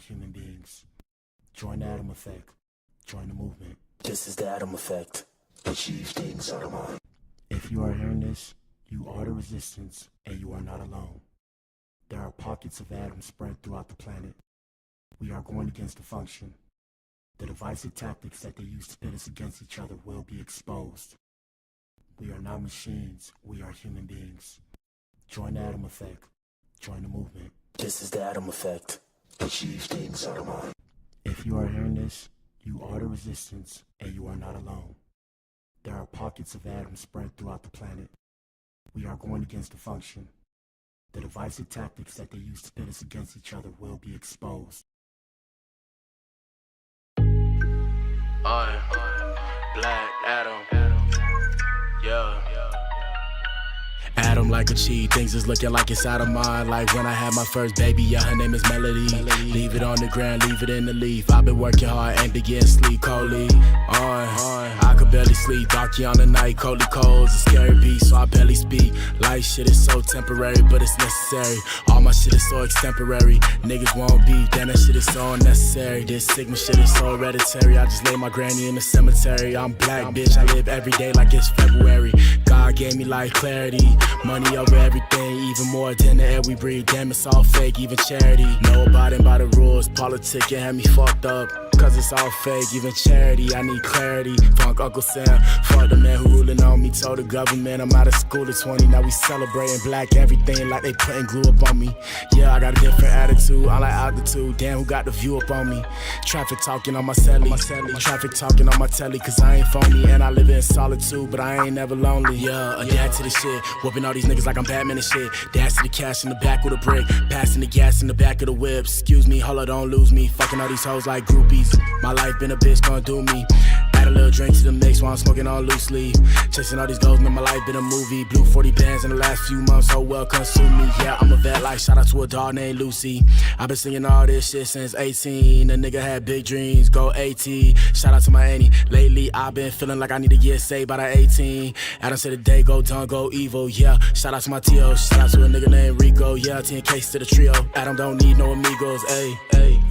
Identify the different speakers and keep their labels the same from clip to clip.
Speaker 1: human beings. Join the Atom Effect. Join the movement.
Speaker 2: This is the Atom Effect. Achieve things out of mind.
Speaker 1: If you are hearing this, you are the resistance, and you are not alone. There are pockets of atoms spread throughout the planet. We are going against the function. The divisive tactics that they use to pit us against each other will be exposed. We are not machines, we are human beings. Join the Atom Effect. Join the movement.
Speaker 2: This is the Atom Effect. Achieve things out of mind.
Speaker 1: If you are hearing this, you are the resistance, and you are not alone. There are pockets of atoms spread throughout the planet. We are going against the function. The divisive tactics that they use to pit us against each other will be exposed.
Speaker 3: Black Adam. Yeah. Adam like a cheat, things is looking like it's out of mind. Like when I had my first baby, yeah, her name is Melody. Leave it on the ground, leave it in the leaf. I've been working hard, ain't begin sleep coldly. I could barely sleep, darky on the night, coldly cold. It's a scary beast, so I barely speak. Life shit is so temporary, but it's necessary. All my shit is so extemporary. Niggas won't beef, damn that shit is so unnecessary. This Sigma shit is so hereditary. I just lay my granny in the cemetery. I'm black, bitch, I live every day like it's February. God gave me life clarity. Money over everything, even more than the air we breathe. Damn, it's all fake, even charity. No abiding by the rules, politicking had me fucked up. Cause it's all fake, even charity, I need clarity. Funk Uncle Sam, fuck the man who ruling on me. Told the government I'm out of school at 20. Now we celebrating black everything like they putting glue up on me. Yeah, I got a different attitude, I like altitude. Damn, who got the view up on me? Traffic talking on my celly. Traffic talking on my telly, cause I ain't phony. And I live in solitude, but I ain't never lonely. Yeah, adapt to the shit, whooping all these niggas like I'm Batman and shit. Dash to the cash in the back with a brick, passing the gas in the back of the whip. Excuse me, hold on, don't lose me. Fucking all these hoes like groupies. My life been a bitch, gon' do me. Add a little drink to the mix while I'm smoking on loose leaf. Chasing all these goals, man, my life been a movie. Blew 40 bands in the last few months, so well consume me. Yeah, I'm a vet, like shout out to a dog named Lucy. I've been singing all this shit since 18. A nigga had big dreams, go AT. Shout out to my auntie. Lately, I've been feeling like I need to get saved by the 18. Adam said the day go done, go evil, yeah. Shout out to my T.O. Shout out to a nigga named Rico, yeah. 10 case to the trio. Adam don't need no amigos, ayy.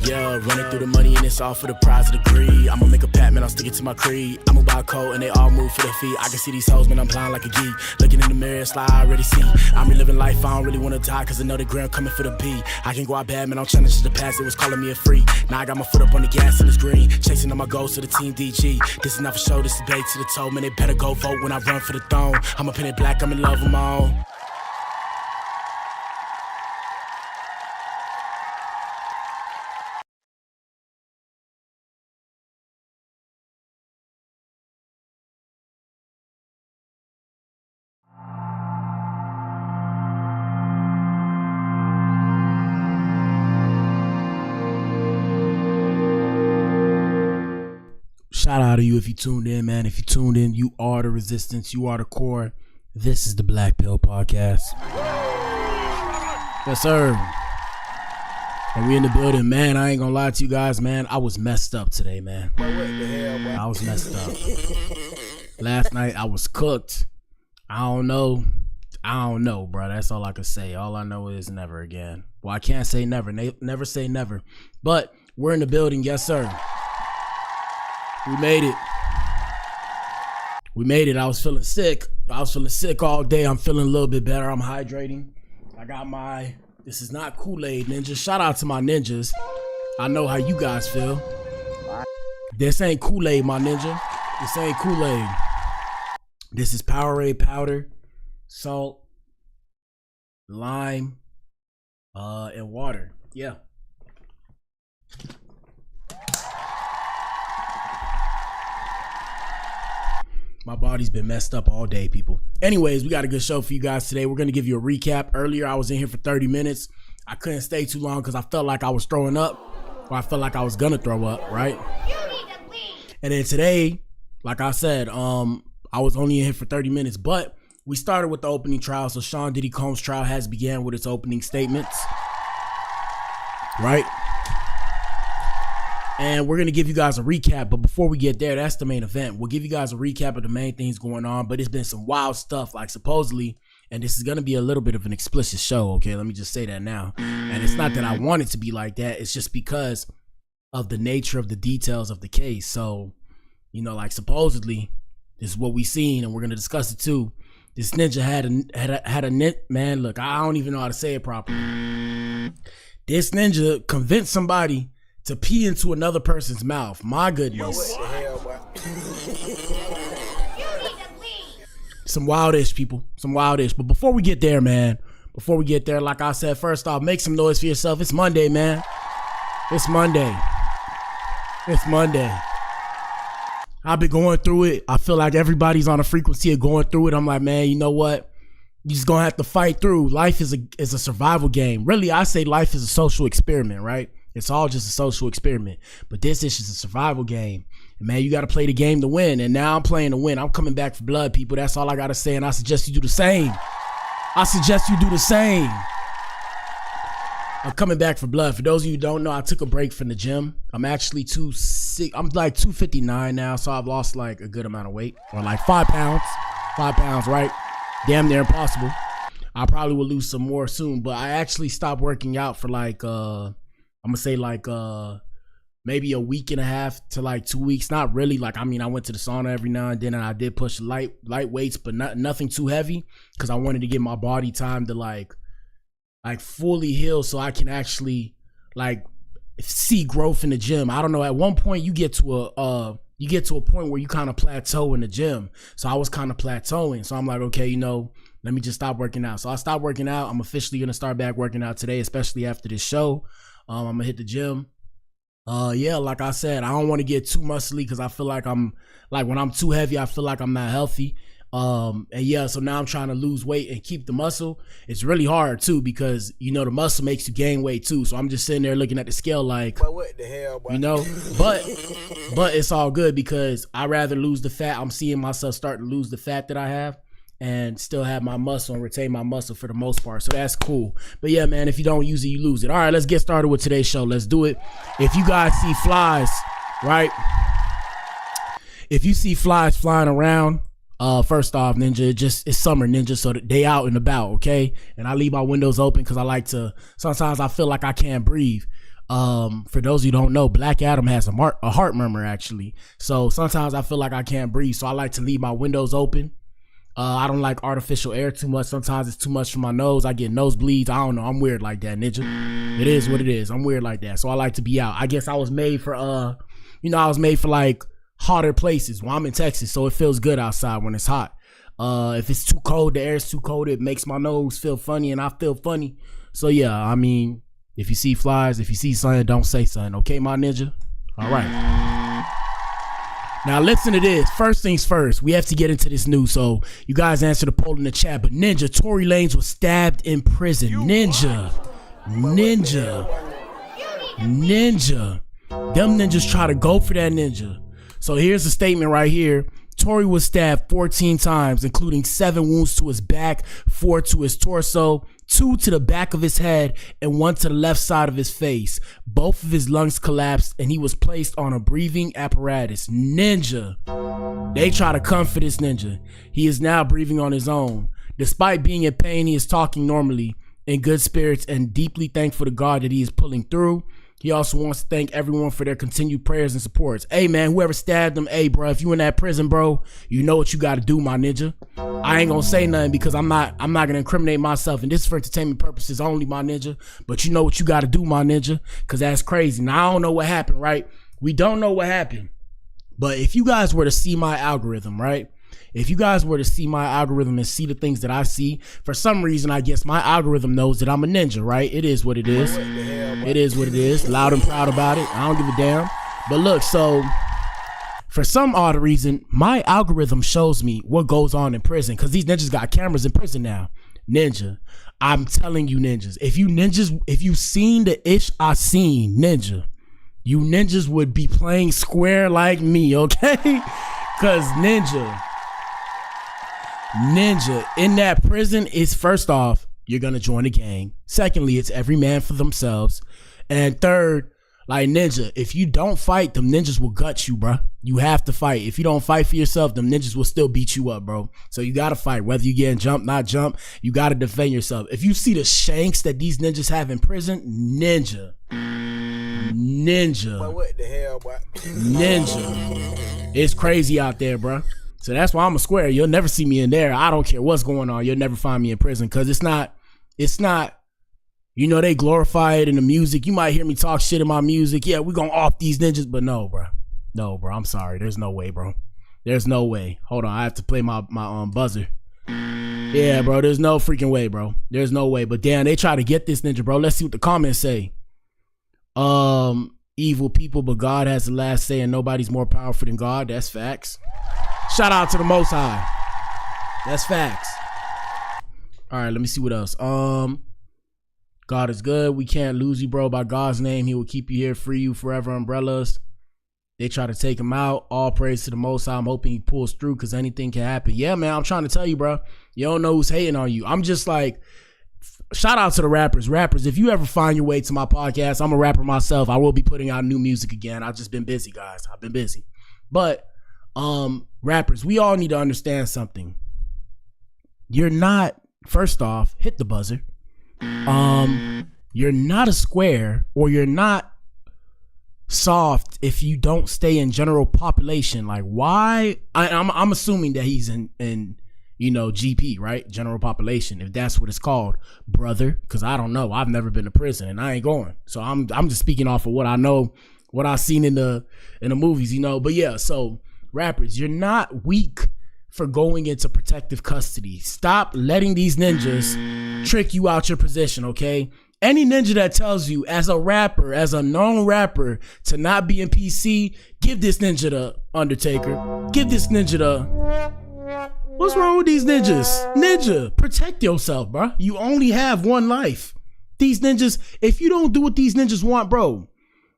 Speaker 3: Yeah, running through the money and it's all for the prize of the greed. I'ma make a pact, man, I'll stick it to my creed. I'ma buy a coat and they all move for their feet. I can see these hoes, man, I'm blind like a geek. Looking in the mirror, it's like I already see. I'm reliving life, I don't really wanna die, cause I know the ground coming for the beat. I can go out bad, man, I'm challenging the past, it was calling me a freak. Now I got my foot up on the gas and it's green. Chasing all my goals to the team DG. This is not for show, this is bait to the toe. Man, they better go vote when I run for the throne. I'm a penny black, I'm in love with my own.
Speaker 1: Shout out to you if you tuned in, man. If you tuned in, you are the resistance. You are the core. This is the Blac Pill podcast. Yes, sir. And we in the building, man. I ain't gonna lie to you guys, man. I was messed up today, man. I was messed up. Last night I was cooked. I don't know, bro. That's all I can say. All I know is never again. Well, I can't say never. Never say never. But we're in the building, yes, sir. We made it. We made it. I was feeling sick. All day. I'm feeling a little bit better. I'm hydrating. I got my, this is not Kool-Aid ninja. Shout out to my ninjas. I know how you guys feel. This ain't Kool-Aid, my ninja. This ain't Kool-Aid. This is Powerade powder, salt, lime, and water. Yeah. My body's been messed up all day, people. Anyways, we got a good show for you guys today. We're going to give you a recap. Earlier, I was in here for 30 minutes. I couldn't stay too long because I felt like I was throwing up, or I felt like I was going to throw up, right? And then today, like I said, I was only in here for 30 minutes, but we started with the opening trial. So Sean Diddy Combs' trial has began with its opening statements, right? And we're going to give you guys a recap. But before we get there, that's the main event. We'll give you guys a recap of the main things going on. But it's been some wild stuff. Like supposedly And this is going to be a little bit of an explicit show, okay? Let me just say that now. And it's not that I want it to be like that. It's just because of the nature of the details of the case. So, you know, like supposedly, this is what we seen, and we're going to discuss it too. This ninja had a man, look, I don't even know how to say it properly. This ninja convinced somebody to pee into another person's mouth. My goodness. Some wildish, people. Some wildish. But before we get there, man, like I said, first off, make some noise for yourself. It's Monday, man. It's Monday. I've been going through it. I feel like everybody's on a frequency of going through it. I'm like, man, you know what? You just gonna have to fight through. Life is a survival game. Really, I say life is a social experiment, right? It's all just a social experiment. But this is just a survival game. And man, you gotta play the game to win. And now I'm playing to win. I'm coming back for blood, people. That's all I gotta say. And I suggest you do the same. I'm coming back for blood. For those of you who don't know, I took a break from the gym. I'm actually too sick. I'm like 259 now, so I've lost like a good amount of weight, or like 5 pounds. 5 pounds, right? Damn near impossible. I probably will lose some more soon, but I actually stopped working out for like I'm gonna say like maybe a week and a half to like 2 weeks. Not really. Like, I mean, I went to the sauna every now and then, and I did push light weights, but nothing too heavy, because I wanted to give my body time to like fully heal, so I can actually like see growth in the gym. I don't know. At one point, you get to a point where you kind of plateau in the gym. So I was kind of plateauing. So I'm like, okay, you know, let me just stop working out. So I stopped working out. I'm officially gonna start back working out today, especially after this show. I'm gonna hit the gym. Yeah, like I said, I don't want to get too muscly, because I feel like when I'm too heavy, I feel like I'm not healthy. And yeah, so now I'm trying to lose weight and keep the muscle. It's really hard too, because you know the muscle makes you gain weight too. So I'm just sitting there looking at the scale like, but what the hell, boy? You know, but it's all good, because I rather lose the fat. I'm seeing myself start to lose the fat that I have and still have my muscle and retain my muscle for the most part. So that's cool. But yeah, man, if you don't use it, you lose it. All right, let's get started with today's show. Let's do it. If you guys see flies, right? If you see flies flying around, first off, Ninja, it's summer, Ninja, so they out and about, okay? And I leave my windows open because I like to, sometimes I feel like I can't breathe. For those who don't know, Black Adam has a heart murmur, actually. So sometimes I feel like I can't breathe, so I like to leave my windows open. I don't like artificial air too much. Sometimes it's too much for my nose. I get nosebleeds. I don't know. I'm weird like that, Ninja. It is what it is. I'm weird like that. So I like to be out. I guess I was made for, I was made for like hotter places. Well, I'm in Texas, so it feels good outside when it's hot. If it's too cold, the air is too cold, it makes my nose feel funny and I feel funny. So yeah, I mean, if you see flies, if you see something, don't say something. Okay, my Ninja? All right. Now listen to this. First things first, we have to get into this news. So you guys answer the poll in the chat. But Ninja, Tory Lanez was stabbed in prison. Ninja. Them ninjas try to go for that Ninja. So here's the statement right here. Tory was stabbed 14 times, including 7 wounds to his back, 4 to his torso, 2 to the back of his head, and 1 to the left side of his face. Both of his lungs collapsed, and he was placed on a breathing apparatus. Ninja. They try to come for this Ninja. He is now breathing on his own. Despite being in pain, he is talking normally, in good spirits, and deeply thankful to God that he is pulling through. He also wants to thank everyone for their continued prayers and supports. Hey, man, whoever stabbed him, hey, bro, if you in that prison, bro, you know what you got to do, my Ninja. I ain't gonna say nothing because I'm not gonna incriminate myself, and this is for entertainment purposes only, my Ninja. But you know what you got to do, my Ninja, because that's crazy. Now, I don't know what happened, right? We don't know what happened. But if you guys were to see my algorithm, right? If you guys were to see my algorithm and see the things that I see, for some reason, I guess my algorithm knows that I'm a ninja, right? It is what it is. It is what it is. Loud and proud about it. I don't give a damn. But look, so for some odd reason, my algorithm shows me what goes on in prison, because these ninjas got cameras in prison now. Ninja, I'm telling you, ninjas, if you seen the ish I seen, Ninja, you ninjas would be playing square like me, okay? Because Ninja, in that prison is, first off, you're gonna join a gang. Secondly, it's every man for themselves. And third, Like Ninja, if you don't fight, them ninjas will gut you, bro. You have to fight. If you don't fight for yourself, them ninjas will still beat you up, bro. So you gotta fight. Whether you getting jumped, not jumped, you gotta defend yourself. If you see the shanks that these ninjas have in prison, ninja.
Speaker 4: But what the hell, boy?
Speaker 1: Ninja. It's crazy out there, bro. So that's why I'm a square. You'll never see me in there. I don't care what's going on. You'll never find me in prison because it's not, you know, they glorify it in the music. You might hear me talk shit in my music. Yeah, we gonna off these ninjas, but no, bro. No, bro. I'm sorry. There's no way, bro. There's no way. Hold on. I have to play my buzzer. Yeah, bro. There's no freaking way, bro. There's no way. But damn, they try to get this ninja, bro. Let's see what the comments say. Evil people, but God has the last say and nobody's more powerful than God. That's facts. Shout out to the Most High. That's facts. All right, let me see what else. God is good. We can't lose you, bro. By God's name, he will keep you here, free you forever. Umbrellas. They try to take him out. All praise to the Most High. I'm hoping he pulls through because anything can happen. Yeah, man, I'm trying to tell you, bro. You don't know who's hating on you. I'm just like, shout out to the rappers. Rappers, if you ever find your way to my podcast, I'm a rapper myself. I will be putting out new music again. I've just been busy, guys. I've been busy. But rappers, we all need to understand something. You're not, first off, hit the buzzer. You're not a square, or you're not soft if you don't stay in general population. Like, why? I'm assuming that he's in you know, GP, right? General population, if that's what it's called, brother. Because I don't know. I've never been to prison and I ain't going. So I'm just speaking off of what I know, what I've seen in the movies, you know. But yeah, so rappers, you're not weak for going into protective custody. Stop letting these ninjas trick you out your position, okay? Any ninja that tells you as a rapper, as a known rapper, to not be in PC, give this ninja the Undertaker. Give this ninja the... What's wrong with these ninjas? Ninja, protect yourself, bro. You only have one life. These ninjas, if you don't do what these ninjas want, bro,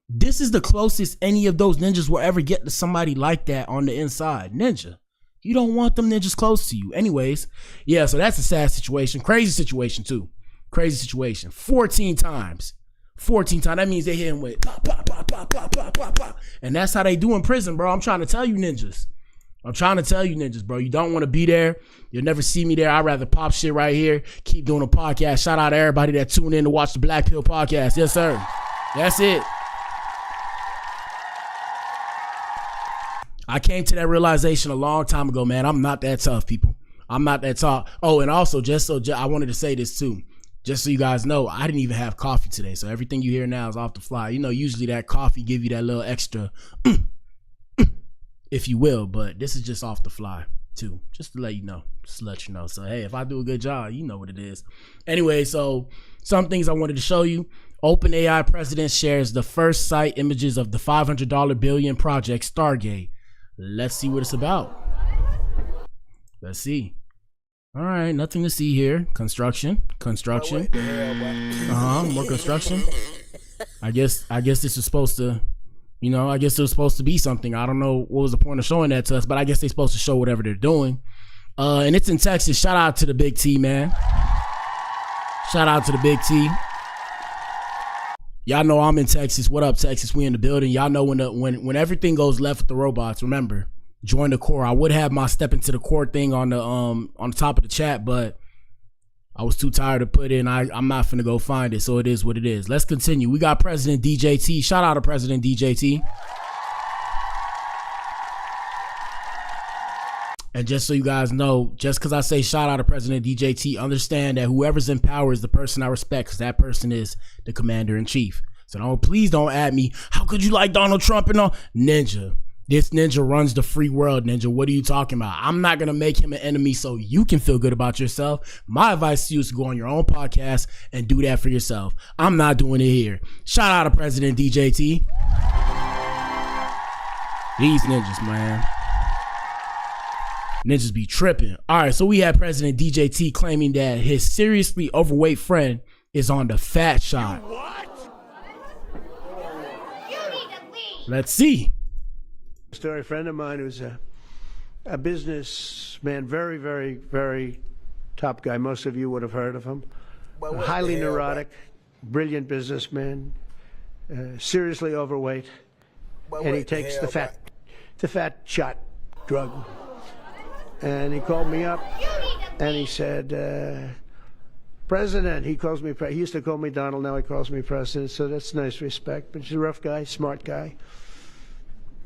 Speaker 1: this is the closest any of those ninjas will ever get to somebody like that on the inside. Ninja. You don't want them ninjas close to you. Anyways, yeah, so that's a sad situation. Crazy situation, too. Crazy situation. 14 times. 14 times. That means they hit him with pop, pop, pop, pop, pop, pop, pop, pop. And that's how they do in prison, bro. I'm trying to tell you, ninjas. I'm trying to tell you, ninjas, bro. You don't want to be there. You'll never see me there. I'd rather pop shit right here. Keep doing a podcast. Shout out to everybody that tuned in to watch the Blac Pill podcast. Yes, sir. That's it. I came to that realization a long time ago, man. I'm not that tough, people. I'm not that tough. Oh, and also, I wanted to say this too. Just so you guys know, I didn't even have coffee today. So everything you hear now is off the fly. You know, usually that coffee give you that little extra, if you will. But this is just off the fly too. Just to let you know. Just to let you know. So, hey, if I do a good job, you know what it is. Anyway, so some things I wanted to show you. OpenAI president shares the first site images of the $500 billion project Stargate. Let's see what it's about. Let's see. All right, nothing to see here. Construction. More construction. I guess this is supposed to, you know, I guess it was supposed to be something. I don't know what was the point of showing that to us, but I guess they're supposed to show whatever they're doing. And it's in Texas. Shout out to the Big T, man. Shout out to the Big T. Y'all know I'm in Texas. What up, Texas? We in the building. Y'all know when everything goes left with the robots, remember, join the core. I would have my step into the core thing on the top of the chat, but I was too tired to put in. I'm not finna go find it, so it is what it is. Let's continue. We got President DJT. Shout out to President DJT. And just so you guys know, just because I say shout out to President DJT, understand that whoever's in power is the person I respect, because that person is the commander-in-chief. So please don't add me. How could you like Donald Trump and all? Ninja. This ninja runs the free world, ninja. What are you talking about? I'm not going to make him an enemy so you can feel good about yourself. My advice to you is to go on your own podcast and do that for yourself. I'm not doing it here. Shout out to President DJT. These ninjas, man. Ninjas be tripping. All right, so we had President DJT claiming that his seriously overweight friend is on the fat shot. Let's see.
Speaker 5: Story, a friend of mine who's a businessman, very, very, very top guy. Most of you would have heard of him. Highly neurotic, brilliant businessman. seriously overweight, and he takes the fat shot drug. And he called me up, and he said, President, he calls me, he used to call me Donald, now he calls me President, so that's nice respect. But he's a rough guy, smart guy,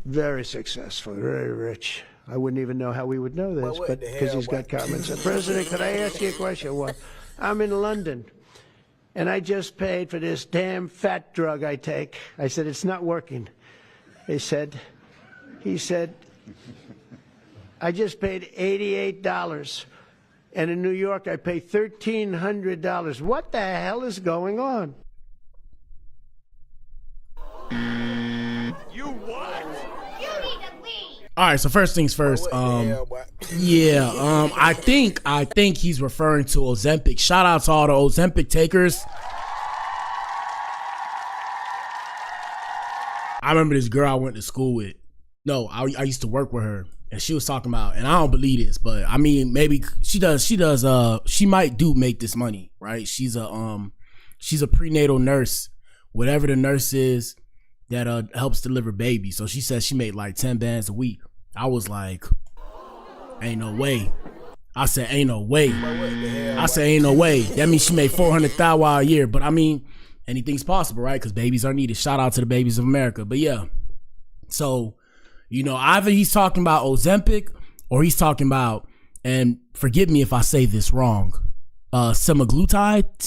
Speaker 5: very successful, very rich. I wouldn't even know how we would know this, but because he's got comments. President, could I ask you a question? Well, I'm in London, and I just paid for this damn fat drug I take. I said, it's not working. He said, I just paid $88. And in New York, I pay $1,300. What the hell is going on?
Speaker 4: You what?
Speaker 6: You need to leave.
Speaker 1: All right, so first things first. I think he's referring to Ozempic. Shout out to all the Ozempic takers. I remember this girl I went to school with. No, I used to work with her. And she was talking about, and I don't believe this, but I mean, maybe she might make this money, right? She's a prenatal nurse, whatever the nurse is that helps deliver babies. So she says she made like 10 bands a week. I was like, ain't no way. I said, ain't no way. That means she made 400,000 a year. But I mean, anything's possible, right? Because babies are needed. Shout out to the babies of America. But yeah, so, you know, either he's talking about Ozempic or he's talking about, and forgive me if I say this wrong, semaglutides.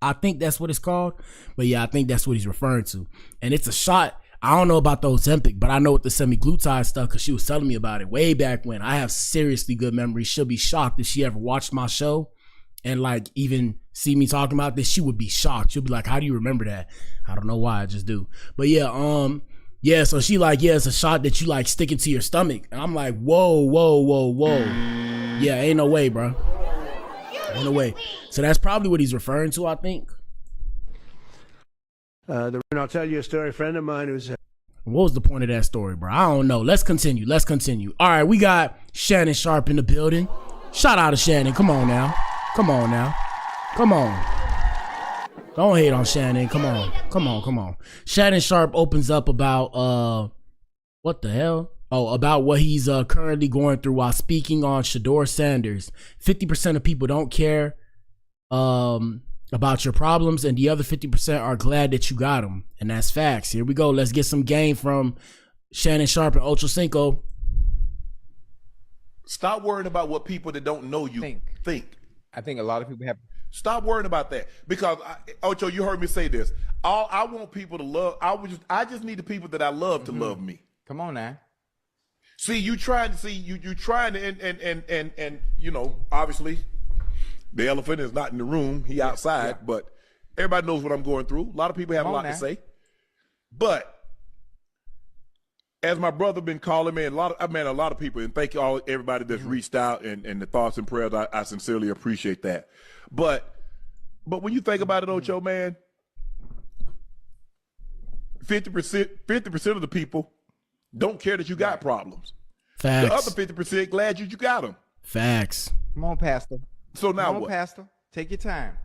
Speaker 1: I think that's what it's called. But yeah, I think that's what he's referring to. And it's a shot. I don't know about the Ozempic, but I know what the semaglutide stuff because she was telling me about it way back when. I have seriously good memories. She'll be shocked if she ever watched my show and like even see me talking about this. She would be shocked. She'll be like, how do you remember that? I don't know why, I just do. But yeah, yeah, so she like, yeah, it's a shot that you like stick into your stomach. And I'm like, whoa. Yeah, ain't no way, bro. Ain't no way. So that's probably what he's referring to, I think.
Speaker 5: And I'll tell you a story. A friend of mine who's...
Speaker 1: What was the point of that story, bro? I don't know. Let's continue. All right, we got Shannon Sharp in the building. Shout out to Shannon. Come on now. Don't hate on Shannon. Come on. Shannon Sharp opens up about what the hell? Oh, about what he's currently going through while speaking on Shador Sanders. 50% of people don't care about your problems, and the other 50% are glad that you got them, and that's facts. Here we go. Let's get some game from Shannon Sharp and Ocho Cinco.
Speaker 4: Stop worrying about what people that don't know you think.
Speaker 7: I think a lot of people have.
Speaker 4: Stop worrying about that because Ocho, you heard me say this. I want people to love. I just need the people that I love to love me.
Speaker 7: Come on now.
Speaker 4: See, you trying to, and you know, obviously, the elephant is not in the room. He outside, but everybody knows what I'm going through. A lot of people have a lot to say, but as my brother been calling me, a lot of people, and thank you everybody that's reached out and the thoughts and prayers. I sincerely appreciate that. But when you think about it, Ocho, man, 50% of the people don't care that you got problems.
Speaker 1: Facts.
Speaker 4: The other 50% glad you got them.
Speaker 1: Facts.
Speaker 7: Come on, Pastor.
Speaker 4: So now
Speaker 7: Come on,
Speaker 4: what?
Speaker 7: Pastor. Take your time.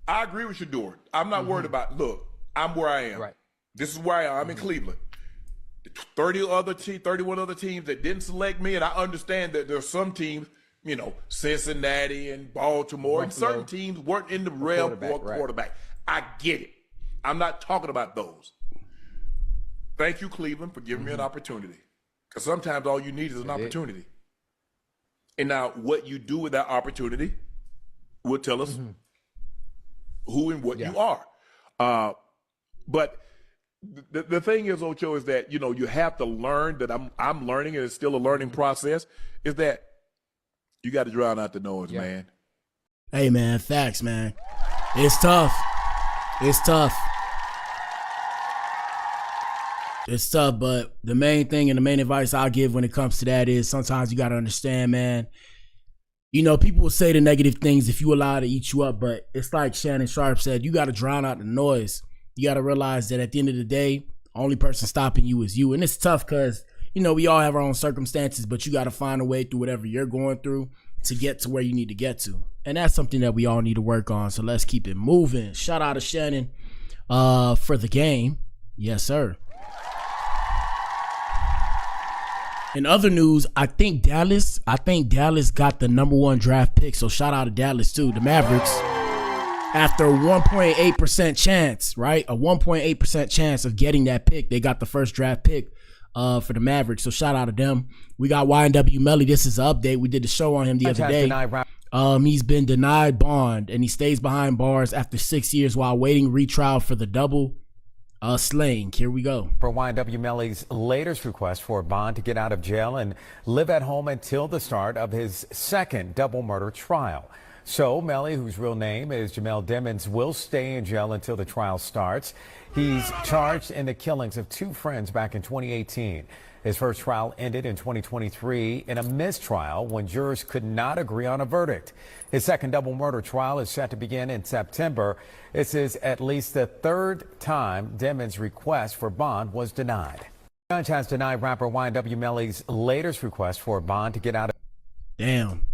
Speaker 4: I agree with you, Dort. I'm not worried about. Look, I'm where I am.
Speaker 7: Right.
Speaker 4: This is where I am. I'm in Cleveland. 31 other teams that didn't select me, and I understand that there's some teams, you know, Cincinnati and Baltimore, and certain teams weren't in the realm for quarterback. I get it. I'm not talking about those. Thank you, Cleveland, for giving me an opportunity. Because sometimes all you need is an opportunity. And now what you do with that opportunity will tell us who and what you are. But the thing is, Ocho, is that, you know, you have to learn that I'm learning, and it's still a learning process, is that you got to drown out the noise, man.
Speaker 1: Hey, man, facts, man. It's tough. It's tough, but the main thing and the main advice I'll give when it comes to that is sometimes you got to understand, man. You know, people will say the negative things if you allow it to eat you up, but it's like Shannon Sharp said, you got to drown out the noise. You got to realize that at the end of the day, only person stopping you is you. And it's tough because, you know, we all have our own circumstances, but you got to find a way through whatever you're going through to get to where you need to get to. And that's something that we all need to work on. So let's keep it moving. Shout out to Shannon for the game. Yes, sir. In other news, I think Dallas got the #1 draft pick. So shout out to Dallas too, the Mavericks. After a 1.8% chance, right? A 1.8% chance of getting that pick. They got the first draft pick for the Mavericks. So shout out to them. We got YNW Melly. This is an update. We did the show on him the other day. He's been denied bond and he stays behind bars after 6 years while waiting retrial for the double slaying. Here we go.
Speaker 8: For YNW Melly's latest request for a bond to get out of jail and live at home until the start of his second double murder trial. So Melly, whose real name is Jamel Demons, will stay in jail until the trial starts. He's charged in the killings of 2 friends back in 2018. His first trial ended in 2023 in a mistrial when jurors could not agree on a verdict. His second double murder trial is set to begin in September. This is at least the 3rd time Demons' request for bond was denied. The judge has denied rapper YNW Melly's latest request for a bond to get out of...
Speaker 1: Damn.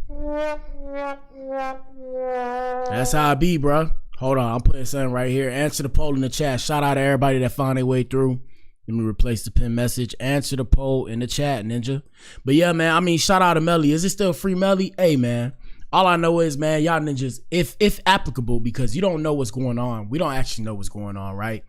Speaker 1: That's how I be, bro. Hold on, I'm putting something right here. Answer the poll in the chat. Shout out to everybody that found their way through. Let me replace the pin message. Answer the poll in the chat, Ninja. But yeah, man, I mean, shout out to Melly. Is it still free Melly? Hey, man. All I know is, man, y'all ninjas, if applicable, because you don't know what's going on. We don't actually know what's going on, right?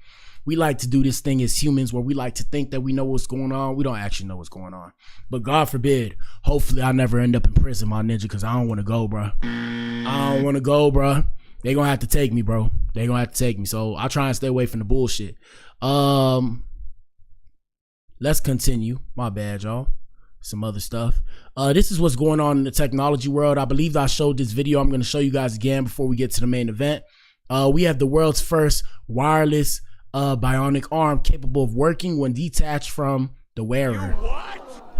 Speaker 1: We like to do this thing as humans where we like to think that we know what's going on. We don't actually know what's going on. But God forbid, hopefully I never end up in prison, my ninja, because I don't want to go, bro. I don't want to go, bro. They gonna have to take me, bro. They gonna have to take me. So I try and stay away from the bullshit. Let's continue. My bad, y'all. Some other stuff. This is what's going on in the technology world. I believe I showed this video. I'm going to show you guys again before we get to the main event. We have the world's first wireless bionic arm capable of working when detached from the wearer.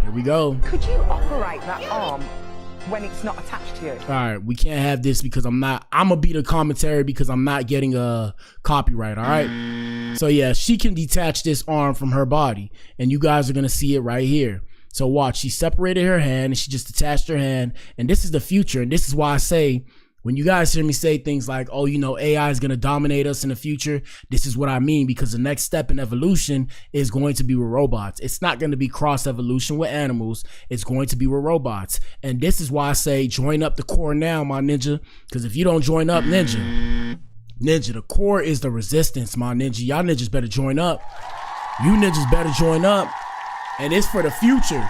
Speaker 1: Here we go.
Speaker 9: Could you operate that arm when it's not attached to you?
Speaker 1: All right, we can't have this because I'm gonna be the commentary because I'm not getting a copyright. All right. So yeah, she can detach this arm from her body, and you guys are gonna see it right here. So watch, she separated her hand and she just detached her hand, and this is the future. And this is why I say, when you guys hear me say things like, oh, you know, AI is going to dominate us in the future, this is what I mean, because the next step in evolution is going to be with robots. It's not going to be cross evolution with animals. It's going to be with robots. And this is why I say join up the core now, my ninja, because if you don't join up, ninja, the core is the resistance, my ninja. Y'all ninjas better join up. You ninjas better join up. And it's for the future.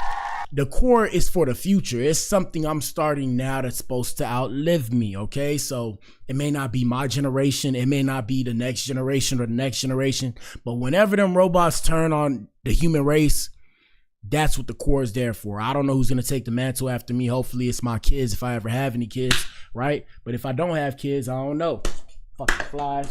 Speaker 1: The core is for the future. It's something I'm starting now that's supposed to outlive me, okay? So it may not be my generation. It may not be the next generation or the next generation. But whenever them robots turn on the human race, that's what the core is there for. I don't know who's going to take the mantle after me. Hopefully it's my kids if I ever have any kids, right? But if I don't have kids, I don't know. Fucking flies.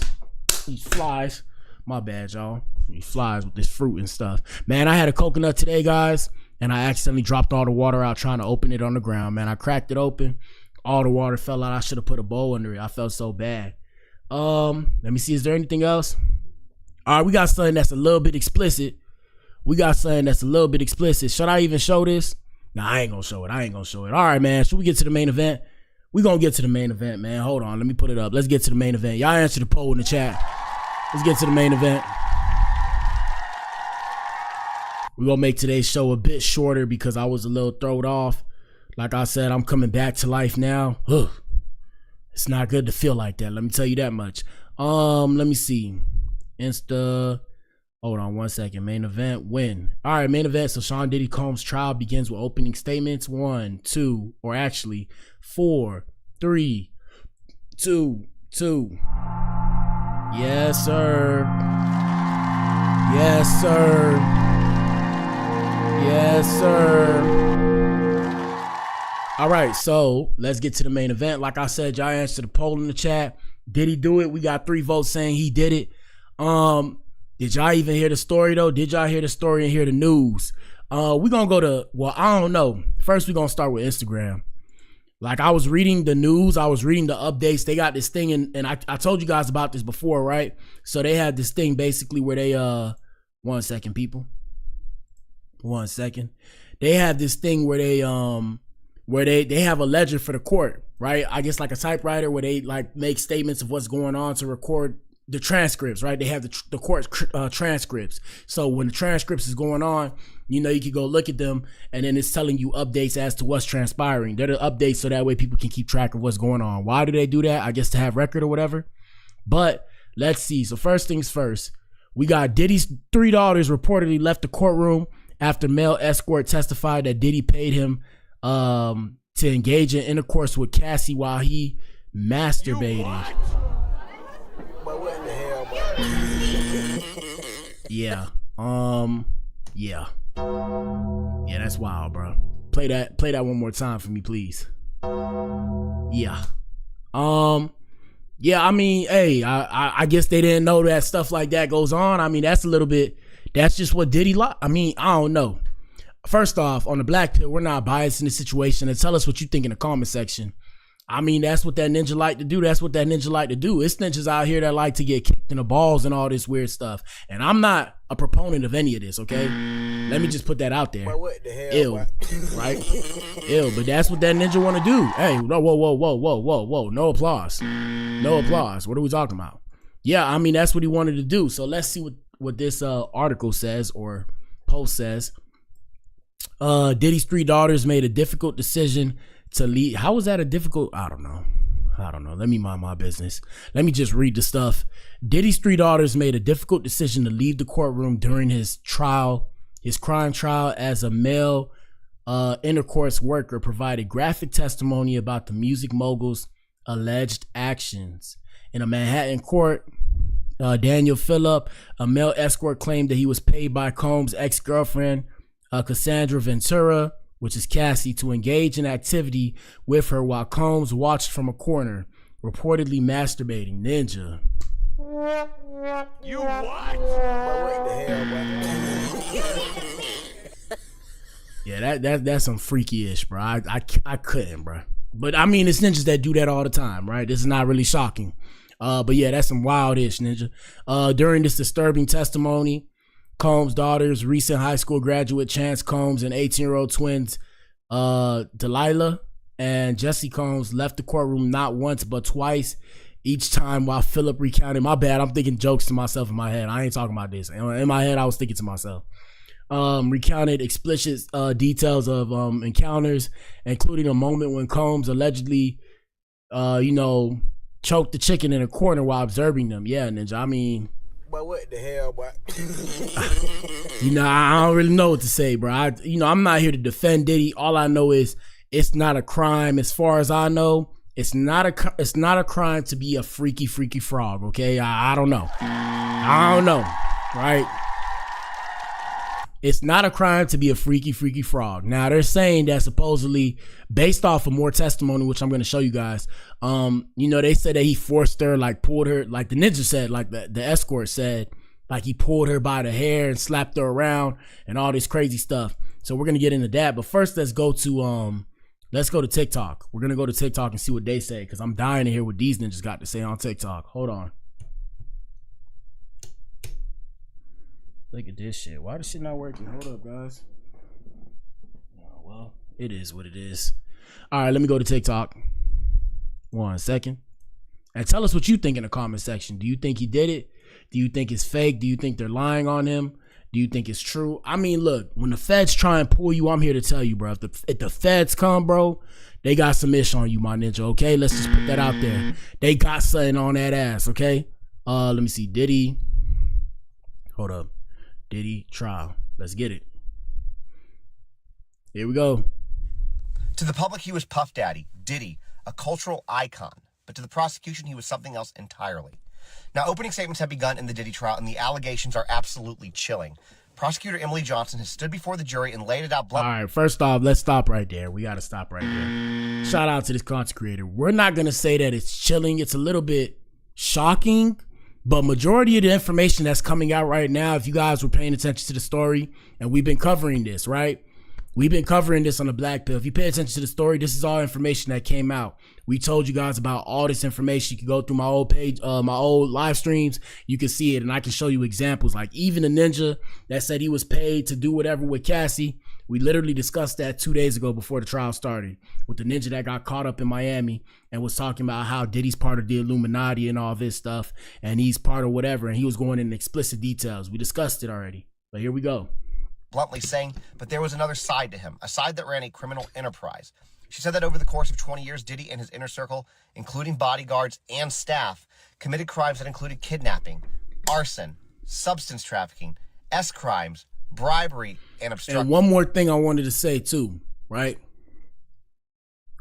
Speaker 1: These flies. My bad, y'all. These flies with this fruit and stuff. Man, I had a coconut today, guys. And I accidentally dropped all the water out trying to open it on the ground, man. I cracked it open. All the water fell out. I should have put a bowl under it. I felt so bad. Let me see. Is there anything else? All right, we got something that's a little bit explicit. Should I even show this? Nah, I ain't gonna show it. All right, man. Should we get to the main event? We're gonna get to the main event, man. Hold on. Let me put it up. Let's get to the main event. Y'all answer the poll in the chat. Let's get to the main event. We're going to make today's show a bit shorter because I was a little thrown off. Like I said, I'm coming back to life now. Ugh. It's not good to feel like that. Let me tell you that much. Let me see. Hold on 1 second. Main event, win. All right, main event. So Sean Diddy Combs' trial begins with opening statements. 1, 2, or actually 4, 3, 2, 2. Yes, sir. Yes, sir. Yes, sir. All right, so let's get to the main event. Like I said, y'all answer the poll in the chat. Did he do it? We got 3 votes saying he did it. Did y'all even hear the story though? Did y'all hear the story and hear the news? We're gonna go to, well, I don't know. First, we're gonna start with Instagram. Like I was reading the news, I was reading the updates. They got this thing, and I told you guys about this before, right? So they had this thing basically where they 1 second, people. 1 second. They have this thing where they where they have a ledger for the court, right? I guess like a typewriter where they like make statements of what's going on to record the transcripts, right? They have the court transcripts. So when the transcripts is going on, you know, you can go look at them and then it's telling you updates as to what's transpiring. They're the updates so that way people can keep track of what's going on. Why do they do that? I guess to have record or whatever. But let's see. So first things first, we got Diddy's 3 daughters reportedly left the courtroom after male escort testified that Diddy paid him to engage in intercourse with Cassie while he masturbated.
Speaker 5: But what in the hell,
Speaker 1: Yeah. Yeah. Yeah, that's wild, bro. Play that one more time for me, please. Yeah. Yeah, I mean, hey, I guess they didn't know that stuff like that goes on. I mean, that's just what Diddy I mean, I don't know. First off, on the Blac Pill, we're not biased in the situation, and tell us what you think in the comment section. I mean, that's what that ninja like to do. It's ninjas out here that like to get kicked in the balls and all this weird stuff. And I'm not a proponent of any of this, okay? Let me just put that out there.
Speaker 5: what the hell?
Speaker 1: Ill, right? Ill, but that's what that ninja want to do. Hey, whoa. No applause. No applause. What are we talking about? Yeah, I mean, that's what he wanted to do. So let's see what this article says or post says. Diddy's 3 daughters made a difficult decision to leave. How was that a difficult? I don't know. Let me mind my business. Let me just read the stuff. Diddy's 3 daughters made a difficult decision to leave the courtroom during his crime trial as a male intercourse worker provided graphic testimony about the music mogul's alleged actions. In a Manhattan court, Daniel Phillip, a male escort, claimed that he was paid by Combs' ex-girlfriend, Cassandra Ventura, which is Cassie, to engage in activity with her while Combs watched from a corner, reportedly masturbating. Ninja.
Speaker 5: You what? What the hell,
Speaker 1: Yeah, that's some freaky-ish, bro. I couldn't, bro. But I mean, it's ninjas that do that all the time, right? This is not really shocking. But yeah, that's some wild-ish, ninja. During this disturbing testimony, Combs' daughters, recent high school graduate Chance Combs and 18-year-old twins Delilah and Jesse Combs left the courtroom not once but twice, each time while Phillip recounted. My bad, I'm thinking jokes to myself in my head. I ain't talking about this. In my head, I was thinking to myself. Recounted explicit details of encounters, including a moment when Combs allegedly, choked the chicken in a corner while observing them. Yeah, ninja. I mean,
Speaker 5: but what the hell, boy?
Speaker 1: I don't really know what to say, bro. I'm not here to defend Diddy. All I know is it's not a crime. As far as I know, it's not a crime to be a freaky frog. Okay, I don't know. Right? It's not a crime to be a freaky frog. Now they're saying that supposedly, based off of more testimony, which I'm going to show you guys, they said that he forced her, like pulled her, like the ninja said, like the escort said, like he pulled her by the hair and slapped her around and all this crazy stuff. So we're going to get into that. But first, let's go to TikTok. We're going to go to TikTok and see what they say, because I'm dying to hear what these ninjas got to say on TikTok. Hold on. Look at this shit. Why this shit not working? Hold up, guys. Oh, well, it is what it is. All right, let me go to TikTok. 1 second. And tell us what you think in the comment section. Do you think he did it? Do you think it's fake? Do you think they're lying on him? Do you think it's true? I mean, look, when the feds try and pull you, I'm here to tell you, bro. If the feds come, bro, they got some ish on you, my ninja, okay? Let's just put that out there. They got something on that ass, okay? Let me see. Diddy. Hold up. Diddy trial. Let's get it. Here we go.
Speaker 10: To the public, he was Puff Daddy, Diddy, a cultural icon. But to the prosecution, he was something else entirely. Now, opening statements have begun in the Diddy trial, and the allegations are absolutely chilling. Prosecutor Emily Johnson has stood before the jury and laid it out bluntly.
Speaker 1: All right, first off, let's stop right there. We got to stop right there. Shout out to this content creator. We're not going to say that it's chilling. It's a little bit shocking. But majority of the information that's coming out right now, if you guys were paying attention to the story, and we've been covering this, right? We've been covering this on the Blac Pill. If you pay attention to the story, this is all information that came out. We told you guys about all this information. You can go through my old page, my old live streams. You can see it, and I can show you examples. Like even the ninja that said he was paid to do whatever with Cassie, We literally discussed that 2 days ago before the trial started with the ninja that got caught up in Miami and was talking about how Diddy's part of the Illuminati and all this stuff, and he's part of whatever, and he was going into explicit details. We discussed it already, but here we go.
Speaker 10: Bluntly saying, but there was another side to him, a side that ran a criminal enterprise. She said that over the course of 20 years, Diddy and his inner circle, including bodyguards and staff, committed crimes that included kidnapping, arson, substance trafficking, crimes, bribery, and obstruction.
Speaker 1: And one more thing I wanted to say too, right?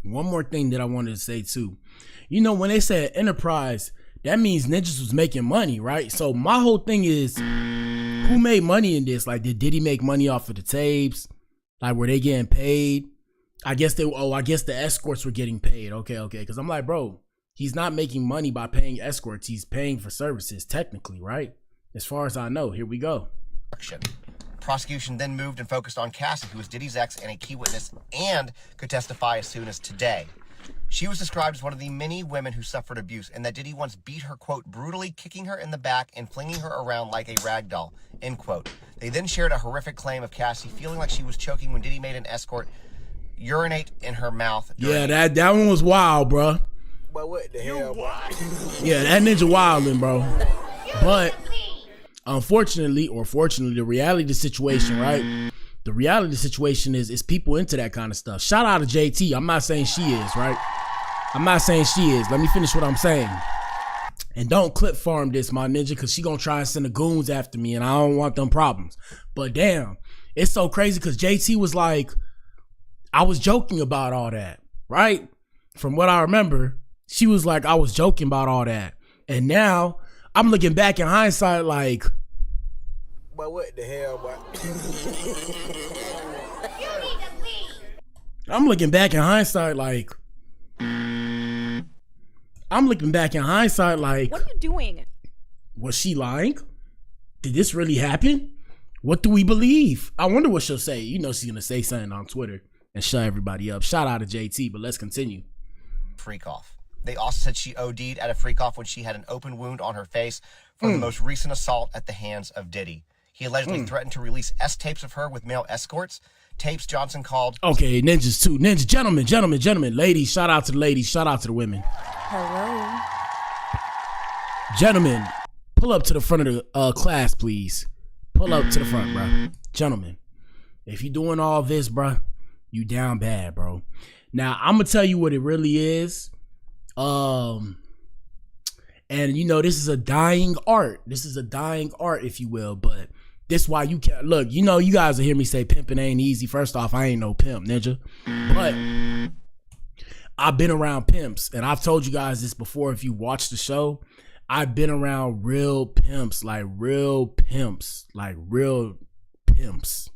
Speaker 1: One more thing that I wanted to say too. You know, when they said enterprise, that means ninjas was making money, right? So my whole thing is, who made money in this? Like, did Diddy make money off of the tapes? Like, were they getting paid? I guess the escorts were getting paid. Okay. Because I'm like, bro, he's not making money by paying escorts. He's paying for services, technically, right? As far as I know. Here we go.
Speaker 10: Prosecution then moved and focused on Cassie, who was Diddy's ex and a key witness and could testify as soon as today. She was described as one of the many women who suffered abuse, and that Diddy once beat her, quote, brutally kicking her in the back and flinging her around like a rag doll, end quote. They then shared a horrific claim of Cassie feeling like she was choking when Diddy made an escort urinate in her mouth.
Speaker 1: Yeah, that one was wild, bro.
Speaker 2: But what the hell, bro?
Speaker 1: Yeah, that ninja wildin', bro. But unfortunately, or fortunately, the reality of the situation, right? The reality of the situation is people into that kind of stuff. Shout out to JT. I'm not saying she is, right? I'm not saying she is. Let me finish what I'm saying. And don't clip farm this, my ninja, because she gonna try and send the goons after me, and I don't want them problems. But damn, it's so crazy because JT was like, I was joking about all that, right? From what I remember, she was like, I was joking about all that. And now I'm looking back in hindsight like,
Speaker 2: But what the hell, bro?
Speaker 1: I'm looking back in hindsight like,
Speaker 9: What are you doing?
Speaker 1: Was she lying? Did this really happen? What do we believe? I wonder what she'll say. You know she's gonna say something on Twitter and shut everybody up. Shout out to JT, but let's continue.
Speaker 10: Freak off. They also said she OD'd at a freak off when she had an open wound on her face from the most recent assault at the hands of Diddy. He allegedly threatened to release tapes of her with male escorts. Tapes Johnson called.
Speaker 1: Okay, ninjas too. Ninja, gentlemen. Ladies, shout out to the ladies. Shout out to the women.
Speaker 9: Hello.
Speaker 1: Gentlemen, pull up to the front of the class, please. Pull up to the front, bro. Gentlemen, if you doing all this, bro, you down bad, bro. Now, I'm going to tell you what it really is. And, you know, this is a dying art. This is a dying art, if you will. But this why you can't. Look, you know, you guys will hear me say pimping ain't easy. First off, I ain't no pimp, ninja. But I've been around pimps. And I've told you guys this before if you watch the show. I've been around real pimps.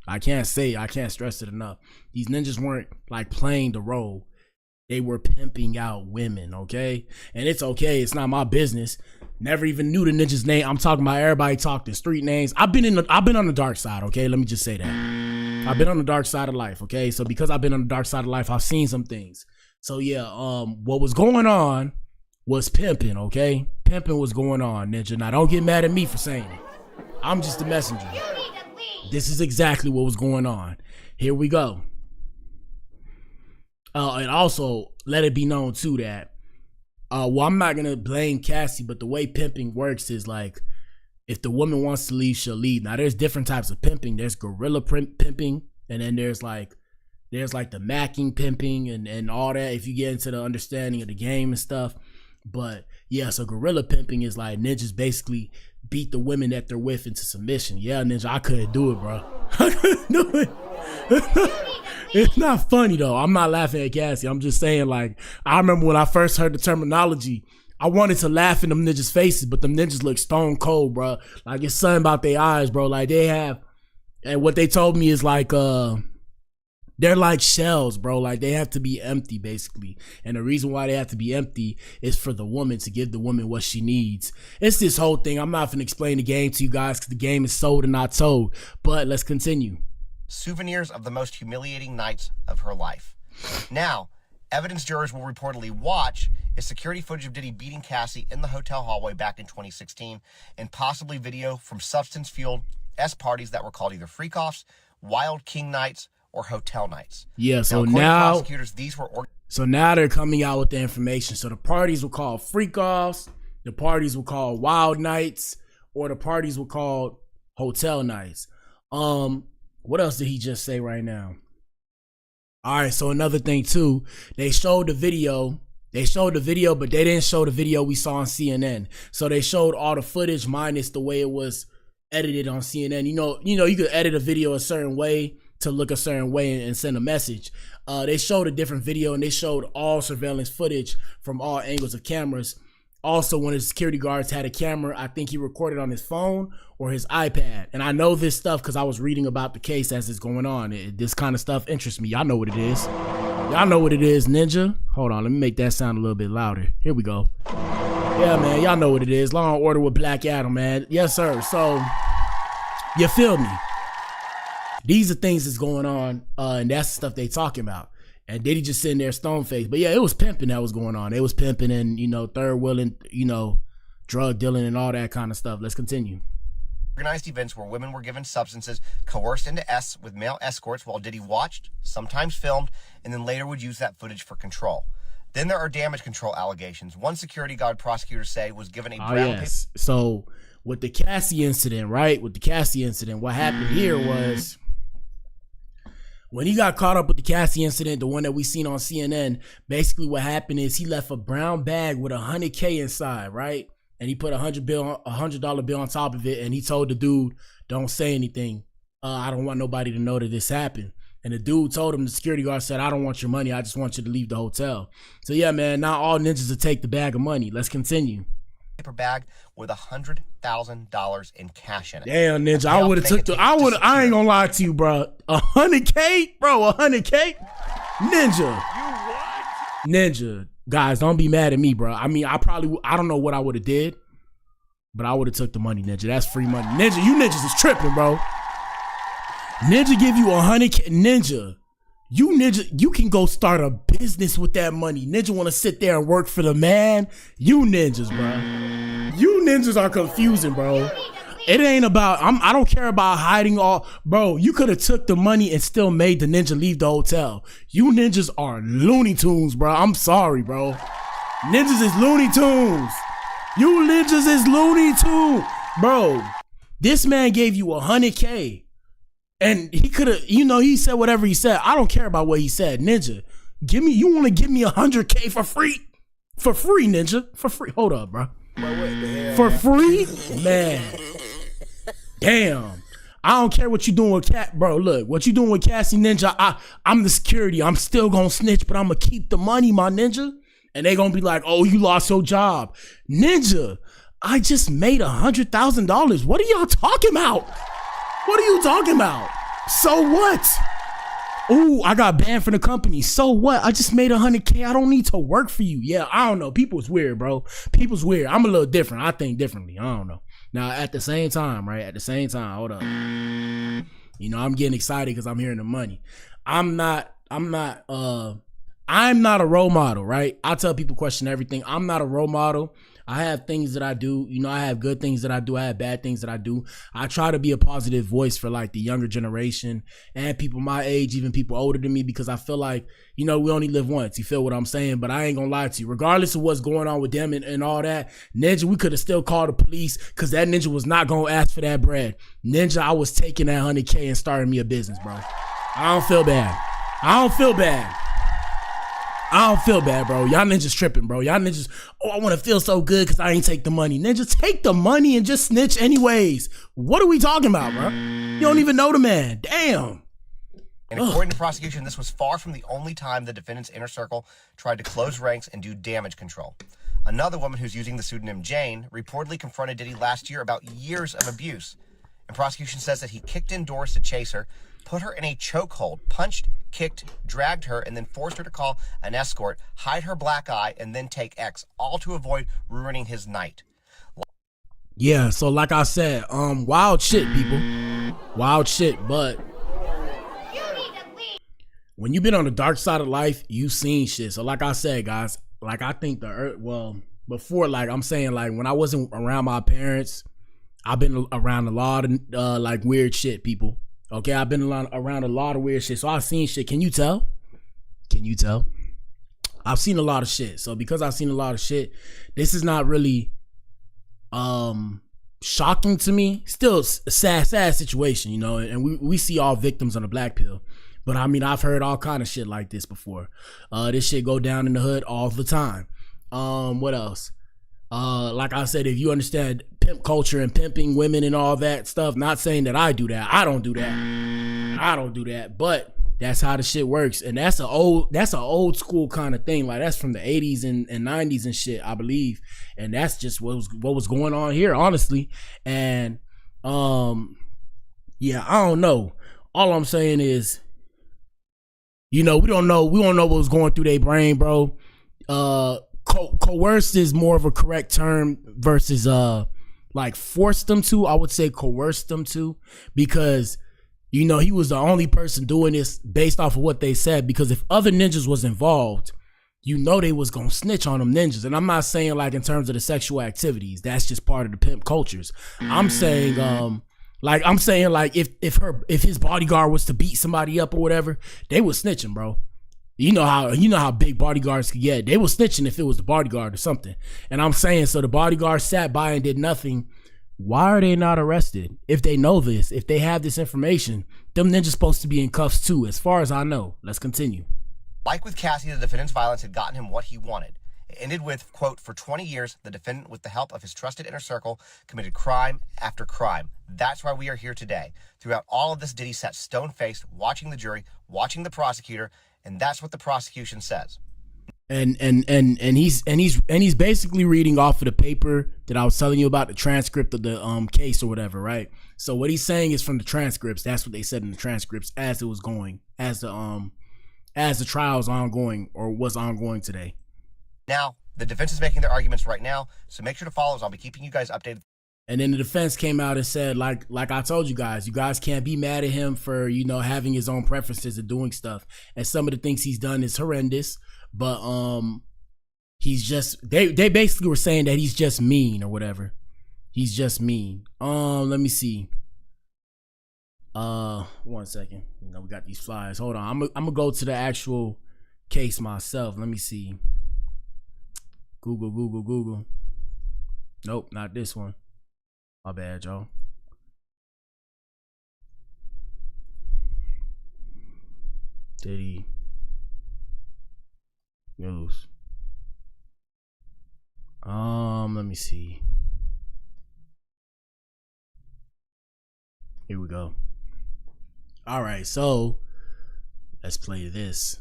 Speaker 1: I can't stress it enough. These ninjas weren't like playing the role. They were pimping out women, okay? And it's okay. It's not my business. Never even knew the ninja's name. I'm talking about everybody talking street names. I've been on the dark side, okay? Let me just say that. I've been on the dark side of life, okay? So because I've been on the dark side of life, I've seen some things. So yeah, what was going on was pimping, okay? Pimping was going on, ninja. Now don't get mad at me for saying it. I'm just a messenger. This is exactly what was going on. Here we go. And also, let it be known too that, I'm not gonna blame Cassie, but the way pimping works is like, if the woman wants to leave, she'll leave. Now, there's different types of pimping. There's gorilla pimping, and then there's like the macking pimping and all that. If you get into the understanding of the game and stuff, but yeah, so gorilla pimping is like ninjas basically beat the women that they're with into submission. Yeah, ninja, I couldn't do it, bro. I couldn't do it. It's not funny though. I'm not laughing at Cassie. I'm just saying, like, I remember when I first heard the terminology, I wanted to laugh in them ninjas' faces, but them ninjas look stone cold, bro. Like, it's something about their eyes, bro. Like, they have, and what they told me is like, they're like shells, bro. Like, they have to be empty, basically. And the reason why they have to be empty is for the woman, to give the woman what she needs. It's this whole thing. I'm not going to explain the game to you guys because the game is sold and not told. But let's continue.
Speaker 10: Souvenirs of the most humiliating nights of her life. Now, evidence jurors will reportedly watch is security footage of Diddy beating Cassie in the hotel hallway back in 2016, and possibly video from substance-fueled parties that were called either freak-offs, wild king nights, or hotel nights.
Speaker 1: Yeah, so
Speaker 10: according to
Speaker 1: now
Speaker 10: prosecutors, these were
Speaker 1: they're coming out with the information. So the parties were called freak-offs, the parties were called wild nights, or the parties were called hotel nights. What else did he just say right now? All right, so another thing too, they showed the video, but they didn't show the video we saw on CNN. So they showed all the footage minus the way it was edited on CNN. You know, you could edit a video a certain way to look a certain way and send a message. They showed a different video, and they showed all surveillance footage from all angles of cameras. Also, one of the security guards had a camera. I think he recorded on his phone or his iPad. And I know this stuff because I was reading about the case as it's going on. This kind of stuff interests me. Y'all know what it is. Y'all know what it is, Ninja. Hold on, let me make that sound a little bit louder. Here we go. Yeah, man, y'all know what it is. Law and Order with Black Adam, man. Yes, sir. So, you feel me? These are things that's going on, and that's the stuff they talking about. And Diddy just sitting there stone faced. But yeah, it was pimping that was going on. It was pimping and, third wheeling, drug dealing and all that kind of stuff. Let's continue.
Speaker 10: organized events where women were given substances, coerced into with male escorts while Diddy watched, sometimes filmed, and then later would use that footage for control. Then there are damage control allegations. One security guard, prosecutors say, was given a brown paper.
Speaker 1: So with the Cassie incident, right? With the Cassie incident, what happened here was when he got caught up with the Cassie incident, the one that we seen on CNN, basically what happened is he left a brown bag with $100K inside, right? And he put $100 bill on top of it, and he told the dude, "Don't say anything. I don't want nobody to know that this happened." And the dude told him, the security guard said, "I don't want your money. I just want you to leave the hotel." So yeah, man, not all ninjas will take the bag of money. Let's continue.
Speaker 10: Paper bag with $100,000 in cash in it.
Speaker 1: Damn, ninja, I would have took the. I ain't gonna lie to you, bro. $100K, bro. $100K, ninja. You what? Ninja, guys, don't be mad at me, bro. I mean, I don't know what I would have did, but I would have took the money, ninja. That's free money, ninja. You ninjas is tripping, bro. Ninja give you $100K, ninja. You can go start a business with that money. Ninja want to sit there and work for the man. You ninjas, bro. You ninjas are confusing, bro. It ain't about, I don't care about hiding all, bro. You could have took the money and still made the ninja leave the hotel. You ninjas are Looney Tunes, bro. I'm sorry, bro. Ninjas is Looney Tunes. You ninjas is Looney Tunes. Bro, this man gave you $100K. And he could have, he said whatever he said. I don't care about what he said. Ninja, you want to give me $100K for free? For free, ninja. For free. Hold up, bro. For free? Man. Damn. I don't care what you doing with bro. Look, what you doing with Cassie, ninja, I'm the security. I'm still gonna snitch, but I'm gonna keep the money, my ninja. And they gonna be like, "Oh, you lost your job." Ninja, I just made $100,000. What are y'all talking about? What are you talking about? So what? Ooh, I got banned from the company. So what? I just made $100K. I don't need to work for you. Yeah, I don't know. People's weird, bro. People's weird. I'm a little different. I think differently. I don't know. Now, at the same time, right? At the same time, hold up. I'm getting excited because I'm hearing the money. I'm not a role model, right? I tell people question everything. I'm not a role model. I have things that I do. I have good things that I do. I have bad things that I do. I try to be a positive voice for like the younger generation and people my age, even people older than me, because I feel like, we only live once. You feel what I'm saying? But I ain't gonna lie to you. Regardless of what's going on with them and all that, Ninja, we could have still called the police because that ninja was not gonna ask for that bread. Ninja, I was taking that $100K and starting me a business, bro. I don't feel bad. I don't feel bad, bro. Y'all ninjas tripping, bro. Y'all ninjas, I want to feel so good because I ain't take the money. Ninja, take the money and just snitch anyways. What are we talking about, bro? You don't even know the man. Damn.
Speaker 10: And according to prosecution, this was far from the only time the defendant's inner circle tried to close ranks and do damage control. Another woman who's using the pseudonym Jane reportedly confronted Diddy last year about years of abuse. And prosecution says that he kicked in doors to chase her, put her in a chokehold, punched, kicked, dragged her, and then forced her to call an escort, hide her black eye, and then take X, all to avoid ruining his night.
Speaker 1: Yeah, so like I said, wild shit, people. Wild shit, but when you've been on the dark side of life, you've seen shit. So like I said, guys, like I think before, like I'm saying, like when I wasn't around my parents, I've been around a lot of like weird shit, people. Okay, I've been around a lot of weird shit, so I've seen shit. Can you tell? Can you tell? I've seen a lot of shit. So because I've seen a lot of shit, this is not really shocking to me. Still a sad situation, you know, and we see all victims on the Blac Pill. But I mean, I've heard all kind of shit like this before. This shit go down in the hood all the time. What else? Like I said, if you understand pimp culture and pimping women and all that stuff, not saying that I do that. I don't do that. But that's how the shit works. And that's an old school kind of thing. Like that's from the 80s and 90s and shit, I believe. And that's just what was going on here, honestly. And yeah, I don't know. All I'm saying is, you know, we don't know what was going through their brain, bro. Coerced is more of a correct term versus like forced them to. I would say coerced them to, because you know he was the only person doing this based off of what they said. Because if other ninjas was involved, you know they was gonna snitch on them ninjas. And I'm not saying like in terms of the sexual activities, that's just part of the pimp cultures. I'm saying if his bodyguard was to beat somebody up or whatever, they was snitching, bro. You know how big bodyguards could get. They was snitching if it was the bodyguard or something. And I'm saying, so the bodyguard sat by and did nothing. Why are they not arrested? If they know this, if they have this information, them ninjas supposed to be in cuffs too, as far as I know. Let's continue.
Speaker 10: Like with Cassie, the defendant's violence had gotten him what he wanted. It ended with, quote, for 20 years, the defendant, with the help of his trusted inner circle, committed crime after crime. That's why we are here today. Throughout all of this, Diddy sat stone-faced, watching the jury, watching the prosecutor, and that's what the prosecution says.
Speaker 1: And he's basically reading off of the paper that I was telling you about, the transcript of the case or whatever, right? So what he's saying is from the transcripts. That's what they said in the transcripts as it was going, as the trial was ongoing or was ongoing today.
Speaker 10: Now, the defense is making their arguments right now, so make sure to follow us. I'll be keeping you guys updated.
Speaker 1: And then the defense came out and said, like I told you guys can't be mad at him for, you know, having his own preferences and doing stuff. And some of the things he's done is horrendous, but he's just, they basically were saying that he's just mean or whatever. He's just mean. Let me see. 1 second. You know, we got these flyers. Hold on. I'm gonna go to the actual case myself. Let me see. Google. Nope, not this one. My bad, y'all. Diddy news. Let me see. Here we go. All right, so let's play this.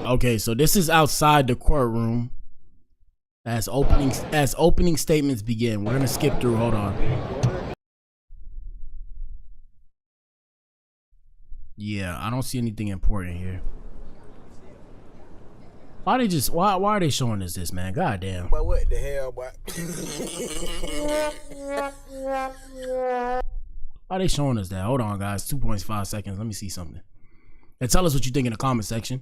Speaker 1: Okay, so this is outside the courtroom as opening statements begin. We're gonna skip through. Hold on. Yeah, I don't see anything important here. Why are they showing us this, man? God damn.
Speaker 11: But what the hell, boy?
Speaker 1: Why are they showing us that? Hold on, guys. 2.5 seconds. Let me see something. And tell us what you think in the comment section.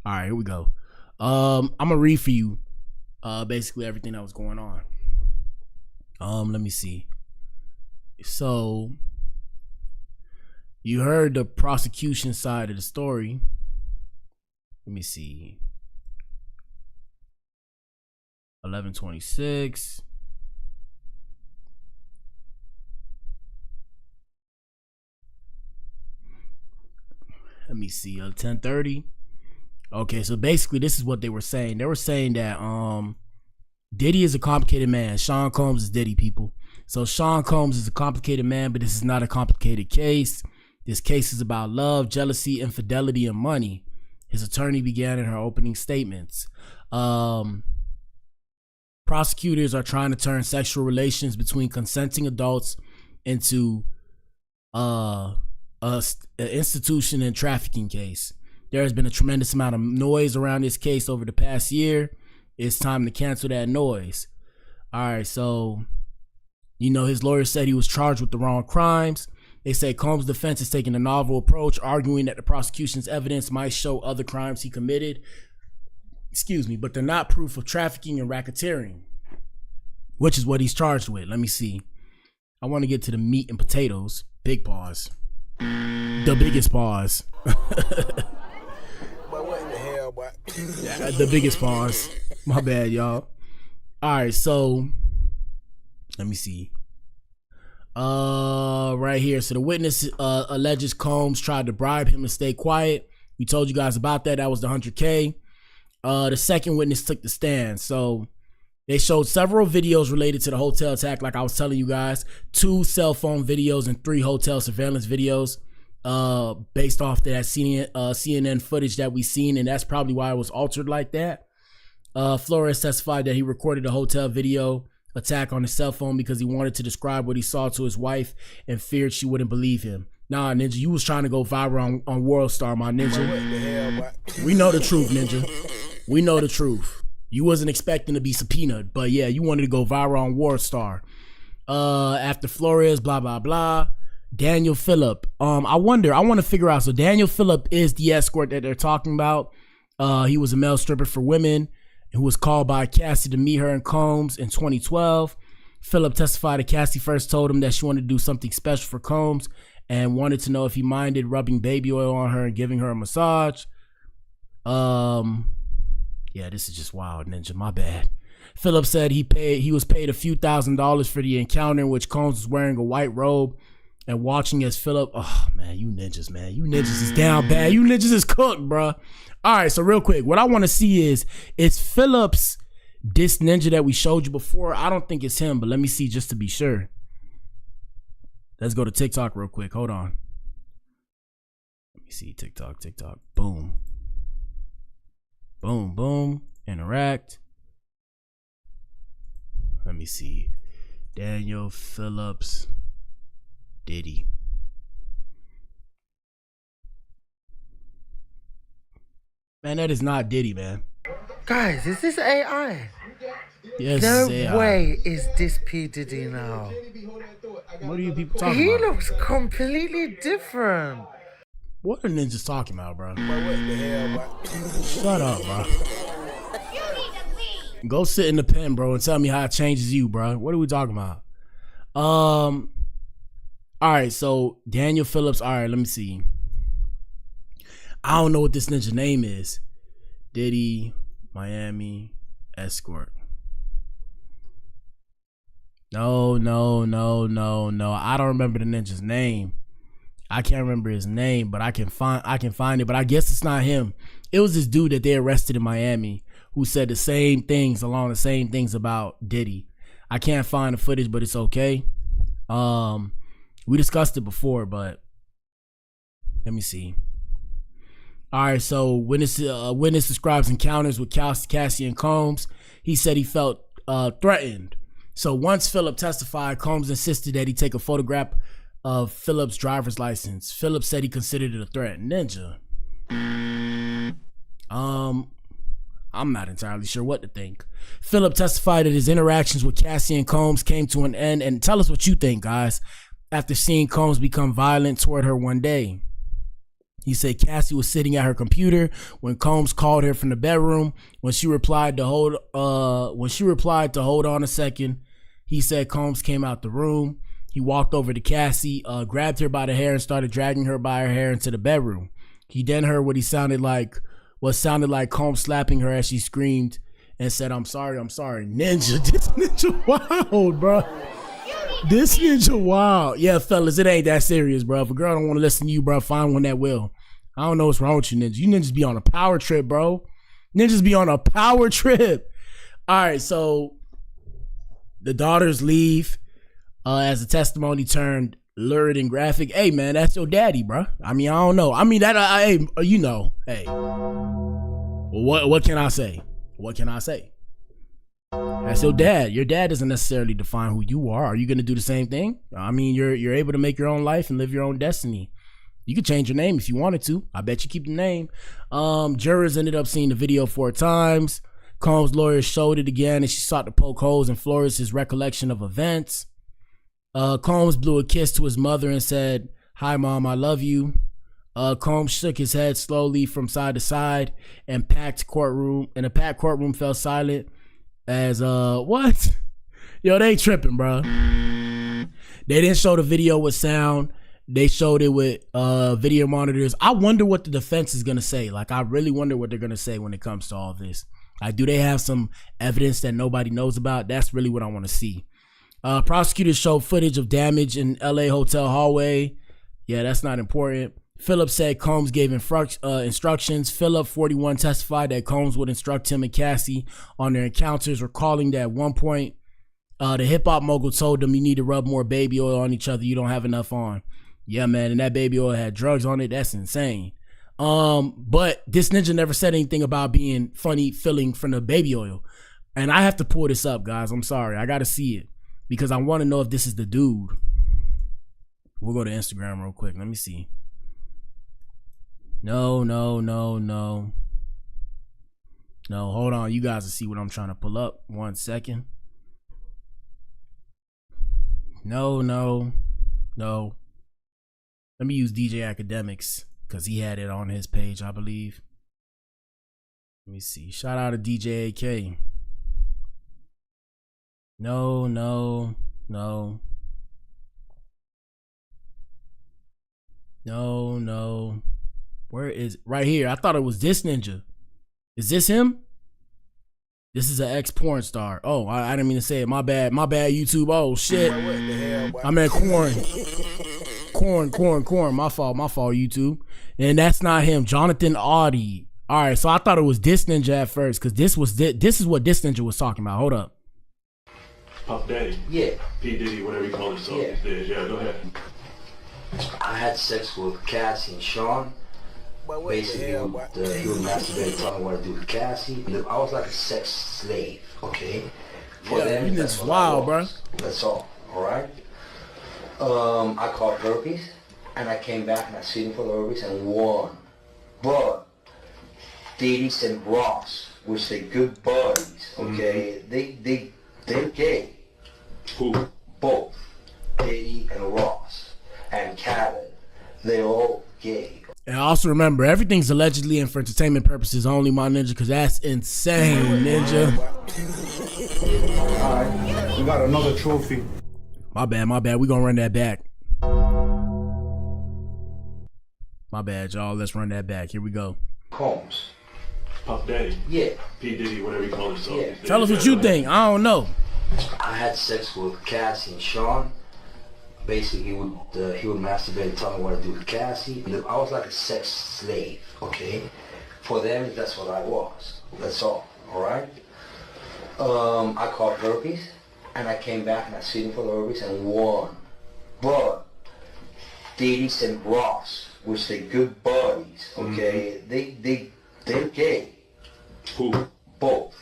Speaker 1: All right, here we go. I'm gonna read for you basically everything that was going on. Let me see. So you heard the prosecution side of the story. Let me see. 11:26. Let me see. 10:30. Okay, so basically this is what they were saying. They were saying that Diddy is a complicated man. Sean Combs is Diddy, people. So Sean Combs is a complicated man, but this is not a complicated case. This case is about love, jealousy, infidelity, and money. His attorney began in her opening statements. Prosecutors are trying to turn sexual relations between consenting adults into an institution and trafficking case. There has been a tremendous amount of noise around this case over the past year. It's time to cancel that noise. All right, so, you know, his lawyer said he was charged with the wrong crimes. They say Combs' defense is taking a novel approach, arguing that the prosecution's evidence might show other crimes he committed, but they're not proof of trafficking and racketeering, which is what he's charged with. Let me see. I want to get to the meat and potatoes. Big pause. The biggest pause.
Speaker 11: What in the hell, boy?
Speaker 1: Yeah, the biggest pause. My bad, y'all. All right, so let me see. Right here. So the witness alleges Combs tried to bribe him to stay quiet. We told you guys about that. That was the $100K. The second witness took the stand. So they showed several videos related to the hotel attack, like I was telling you guys. 2 cell phone videos and 3 hotel surveillance videos based off that CNN footage that we seen, and that's probably why it was altered like that. Flores testified that he recorded a hotel video attack on his cell phone because he wanted to describe what he saw to his wife and feared she wouldn't believe him. Nah, Ninja, you was trying to go viral on World Star, my Ninja.
Speaker 11: What the hell, boy?
Speaker 1: We know the truth, Ninja. We know the truth. You wasn't expecting to be subpoenaed, but yeah, you wanted to go viral on World Star. After Flores, blah, blah, blah. Daniel Phillip. I want to figure out. So Daniel Phillip is the escort that they're talking about. He was a male stripper for women who was called by Cassie to meet her in Combs in 2012. Phillip testified that Cassie first told him that she wanted to do something special for Combs and wanted to know if he minded rubbing baby oil on her and giving her a massage. Yeah, this is just wild, Ninja. My bad. Phillip said he was paid a few $1,000s for the encounter in which Combs was wearing a white robe and watching as Phillip. Oh man, you ninjas, man. You ninjas is down bad. You ninjas is cooked, bruh. All right, so real quick, what I want to see is Phillip's this ninja that we showed you before? I don't think it's him, but let me see just to be sure. Let's go to TikTok real quick. Hold on. Let me see. TikTok. Boom. Boom, boom. Interact. Let me see. Daniel Phillips. Diddy. Man, that is not Diddy, man.
Speaker 12: Guys, is this AI?
Speaker 1: Yes,
Speaker 12: no
Speaker 1: AI.
Speaker 12: way is this P. Diddy now.
Speaker 1: What are you people talking
Speaker 12: He
Speaker 1: about?
Speaker 12: looks completely different.
Speaker 1: What are ninjas talking about, bro?
Speaker 11: What the hell, boy?
Speaker 1: Shut up, bro. Go sit in the pen, bro, and tell me how it changes you, bro. What are we talking about? All right, so Daniel Phillips. All right, let me see. I don't know what this ninja name is. Diddy, Miami, escort. No. I don't remember the ninja's name. I can't remember his name, but I can find it. But I guess it's not him. It was this dude that they arrested in Miami who said along the same things about Diddy. I can't find the footage, but it's okay. We discussed it before, but let me see. All right, so witness describes encounters with Cassie and Combs. He said he felt threatened. So once Phillip testified, Combs insisted that he take a photograph of Phillip's driver's license. Phillip said he considered it a threat. Ninja. I'm not entirely sure what to think. Phillip testified that his interactions with Cassie and Combs came to an end. And tell us what you think, guys, after seeing Combs become violent toward her one day. He said Cassie was sitting at her computer when Combs called her from the bedroom. When she replied to hold on a second, he said Combs came out the room. He walked over to Cassie, grabbed her by the hair and started dragging her by her hair into the bedroom. He then heard what sounded like Combs slapping her as she screamed and said, I'm sorry. Ninja, this ninja wild, bro. This ninja wild. Yeah, fellas, it ain't that serious, bro. If a girl don't want to listen to you, bro, find one that will. I don't know what's wrong with you ninjas. You ninjas be on a power trip, bro. Ninjas be on a power trip. All right, so the daughters leave as the testimony turned lurid and graphic. Hey, man, that's your daddy, bro. I mean, I don't know. I mean, hey, you know, hey. What can I say? What can I say? That's your dad. Your dad doesn't necessarily define who you are. Are you going to do the same thing? I mean, you're able to make your own life and live your own destiny. You could change your name if you wanted to. I bet you keep the name. Jurors ended up seeing the video 4 times. Combs' lawyer showed it again, and she sought to poke holes in Flores' recollection of events. Combs blew a kiss to his mother and said, "Hi, Mom, I love you." Combs shook his head slowly from side to side, and a packed courtroom fell silent as what? Yo, they tripping, bro. They didn't show the video with sound. They showed it with video monitors. I wonder what the defense is gonna say. Like, I really wonder what they're gonna say when it comes to all this. Like, do they have some evidence that nobody knows about? That's really what I want to see. Prosecutors showed footage of damage in LA hotel hallway. Yeah, that's not important. Phillips said Combs gave instructions. Phillip, 41, testified that Combs would instruct him and Cassie on their encounters, recalling that at one point, the hip-hop mogul told them, "You need to rub more baby oil on each other. You don't have enough on." Yeah, man, and that baby oil had drugs on it. That's insane. But this ninja never said anything about being funny feeling from the baby oil. And I have to pull this up, guys. I'm sorry. I got to see it because I want to know if this is the dude. We'll go to Instagram real quick. Let me see. No. No, hold on. You guys will see what I'm trying to pull up. 1 second. No. Let me use DJ Academics because he had it on his page, I believe. Let me see. Shout out to DJ AK. No. Where is it? Right here. I thought it was this ninja. Is this him? This is an ex-porn star. Oh, I didn't mean to say it. My bad, YouTube. Oh, shit.
Speaker 11: What the hell, boy?
Speaker 1: I meant corn. My fault, YouTube. And that's not him. Jonathan Audie. All right, so I thought it was this ninja at first because this is what this ninja was talking about. Hold up.
Speaker 2: Puff Daddy.
Speaker 13: Yeah.
Speaker 2: P. Diddy, whatever you call yourself these days. Yeah, go ahead.
Speaker 13: I had sex with Cassie and Sean. Basically, he would masturbate, tell me what to do with Cassie. I was like a sex slave, okay? For them, that's wild, bro. That's all right? I caught herpes, and I came back and I seen for the herpes and won. But Diddy and Ross, which they good buddies, okay? They're gay.
Speaker 2: Who?
Speaker 13: Both. Diddy and Ross. And Khaled. They're all gay.
Speaker 1: And also remember, everything's allegedly and for entertainment purposes only, my ninja, because that's insane, ninja.
Speaker 14: Alright, we got another trophy.
Speaker 1: My bad. We're going to run that back. My bad, y'all. Let's run that back. Here we go.
Speaker 13: Combs.
Speaker 2: Puff Daddy.
Speaker 13: Yeah.
Speaker 2: P. Diddy, whatever you call yourself these days.
Speaker 1: Tell us what you think. I don't know.
Speaker 13: I had sex with Cassie and Sean. Basically, he would masturbate, tell me what to do with Cassie. I was like a sex slave, okay? For them, that's what I was. That's all right? I caught herpes, and I came back and I seen for the herpes and won. But Diddy and Ross, which they good buddies, okay? They're gay.
Speaker 2: Who?
Speaker 13: Both.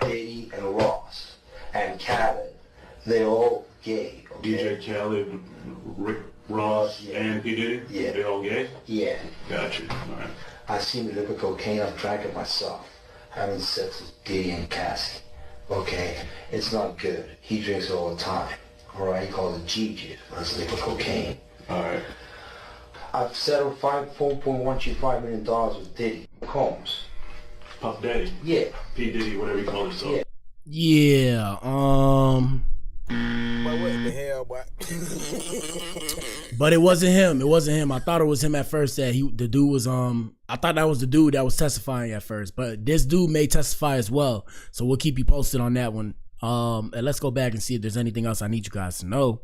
Speaker 13: Diddy and Ross. And Khaled. They're all gay. Okay?
Speaker 2: DJ Khaled, Rick Ross, and P. Diddy?
Speaker 13: Yeah.
Speaker 2: They all gay?
Speaker 13: Yeah.
Speaker 2: Gotcha. All right.
Speaker 13: I seen the liquid cocaine, I've drank it myself. Having sex with Diddy and Cassie. Okay? It's not good. He drinks it all the time. Alright? He calls it Gigi, but it's liquid cocaine.
Speaker 2: Alright.
Speaker 13: I've settled $4.125 million with Diddy. Combs.
Speaker 2: Puff Daddy?
Speaker 13: Yeah.
Speaker 2: P. Diddy, whatever you call yourself.
Speaker 1: Yeah.
Speaker 11: But what the hell, boy?
Speaker 1: But it wasn't him. I thought it was him at first. That the dude was I thought that was the dude that was testifying at first. But this dude may testify as well. So we'll keep you posted on that one. And let's go back and see if there's anything else I need you guys to know.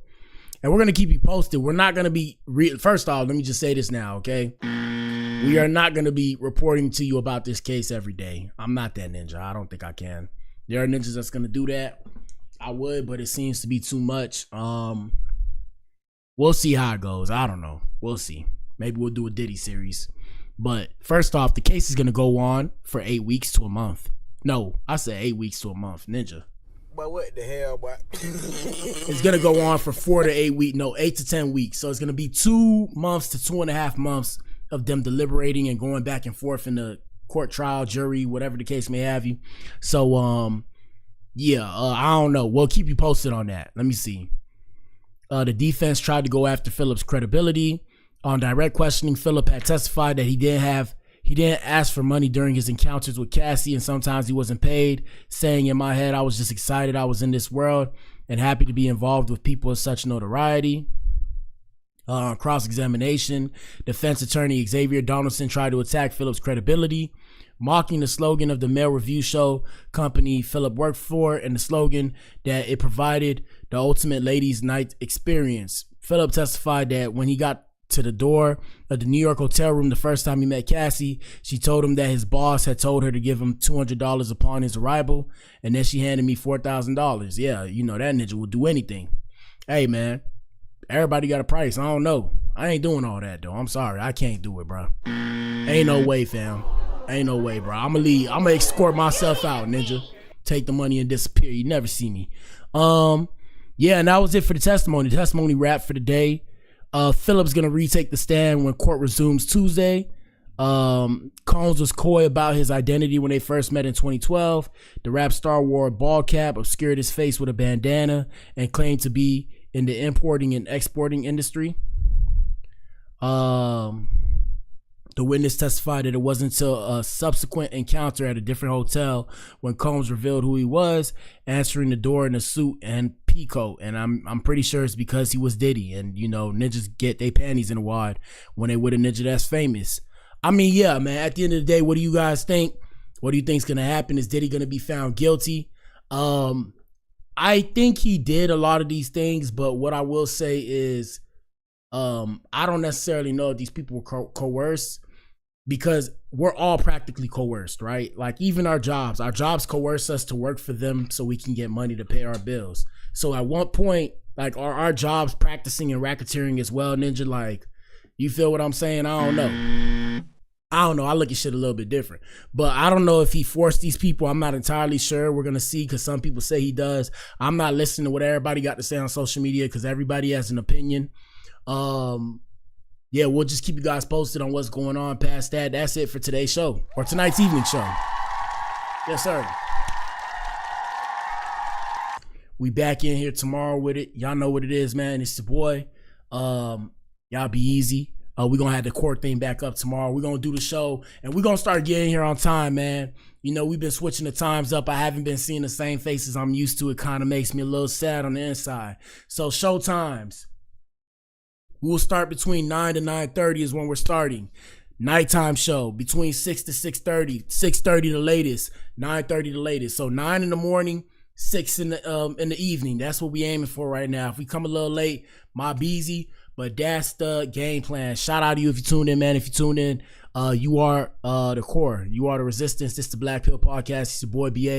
Speaker 1: And we're gonna keep you posted. We're not gonna be first off, let me just say this now, okay? We are not gonna be reporting to you about this case every day. I'm not that ninja. I don't think I can. There are ninjas that's gonna do that. I would, but it seems to be too much. We'll see how it goes. I don't know. We'll see. Maybe we'll do a Diddy series. But first off, the case is gonna go on for 8 weeks to a month. No, I said 8 weeks to a month, ninja.
Speaker 11: But what the hell, boy?
Speaker 1: It's gonna go on for 4 to 8 weeks. No, 8 to 10 weeks. So it's gonna be 2 months to 2.5 months of them deliberating and going back and forth in the court trial, jury, whatever the case may have you. So I don't know. We'll keep you posted on that. Let me see. The defense tried to go after Phillip's credibility. On direct questioning, Phillip had testified that he didn't ask for money during his encounters with Cassie, and sometimes he wasn't paid, saying, "In my head, I was just excited I was in this world and happy to be involved with people of such notoriety." Cross-examination, defense attorney Xavier Donaldson tried to attack Phillip's credibility, mocking the slogan of the mail review show company Phillip worked for and the slogan that it provided the ultimate ladies' night experience. Phillip testified that when he got to the door of the New York hotel room the first time he met Cassie, she told him that his boss had told her to give him $200 upon his arrival, and then she handed me $4,000. Yeah, you know that ninja will do anything. Hey, man, everybody got a price. I don't know. I ain't doing all that, though. I'm sorry. I can't do it, bro. Ain't no way, fam. Ain't no way, bro. I'm gonna leave. I'm gonna escort myself out, ninja. Take the money and disappear. You never see me. Yeah, and that was it for the testimony. The testimony wrap for the day. Phillip's gonna retake the stand when court resumes Tuesday. Combs was coy about his identity when they first met in 2012. The rap star wore a ball cap, obscured his face with a bandana, and claimed to be in the importing and exporting industry. The witness testified that it wasn't until a subsequent encounter at a different hotel when Combs revealed who he was, answering the door in a suit and pea coat. And I'm pretty sure it's because he was Diddy, and you know, ninjas get their panties in a wad when they with a ninja that's famous. I mean, yeah, man, at the end of the day, what do you guys think? What do you think's gonna happen? Is Diddy gonna be found guilty? I think he did a lot of these things, but what I will say is I don't necessarily know if these people were coerced, because we're all practically coerced, right? Like even our jobs coerce us to work for them so we can get money to pay our bills. So at one point, like, are our jobs practicing and racketeering as well, ninja? Like, you feel what I'm saying? I don't know. I look at shit a little bit different, but I don't know if he forced these people. I'm not entirely sure. We're going to see, because some people say he does. I'm not listening to what everybody got to say on social media, because everybody has an opinion. Yeah, we'll just keep you guys posted on what's going on past that. That's it for today's show, or tonight's evening show. Yes, sir. We back in here tomorrow with it. Y'all know what it is, man. It's your boy. Y'all be easy. We're going to have the court thing back up tomorrow. We're going to do the show, and we're going to start getting here on time, man. You know, we've been switching the times up. I haven't been seeing the same faces I'm used to. It kind of makes me a little sad on the inside. So show times. We'll start between 9 to 9:30 is when we're starting. Nighttime show between 6 to 6:30. 6:30 the latest, 9:30 the latest. So 9 in the morning, 6 in the evening. That's what we aiming for right now. If we come a little late, my beezy, but that's the game plan. Shout out to you if you tuned in, man. If you tuned in, you are the core. You are the resistance. This is the Blac Pill podcast. It's your boy BA.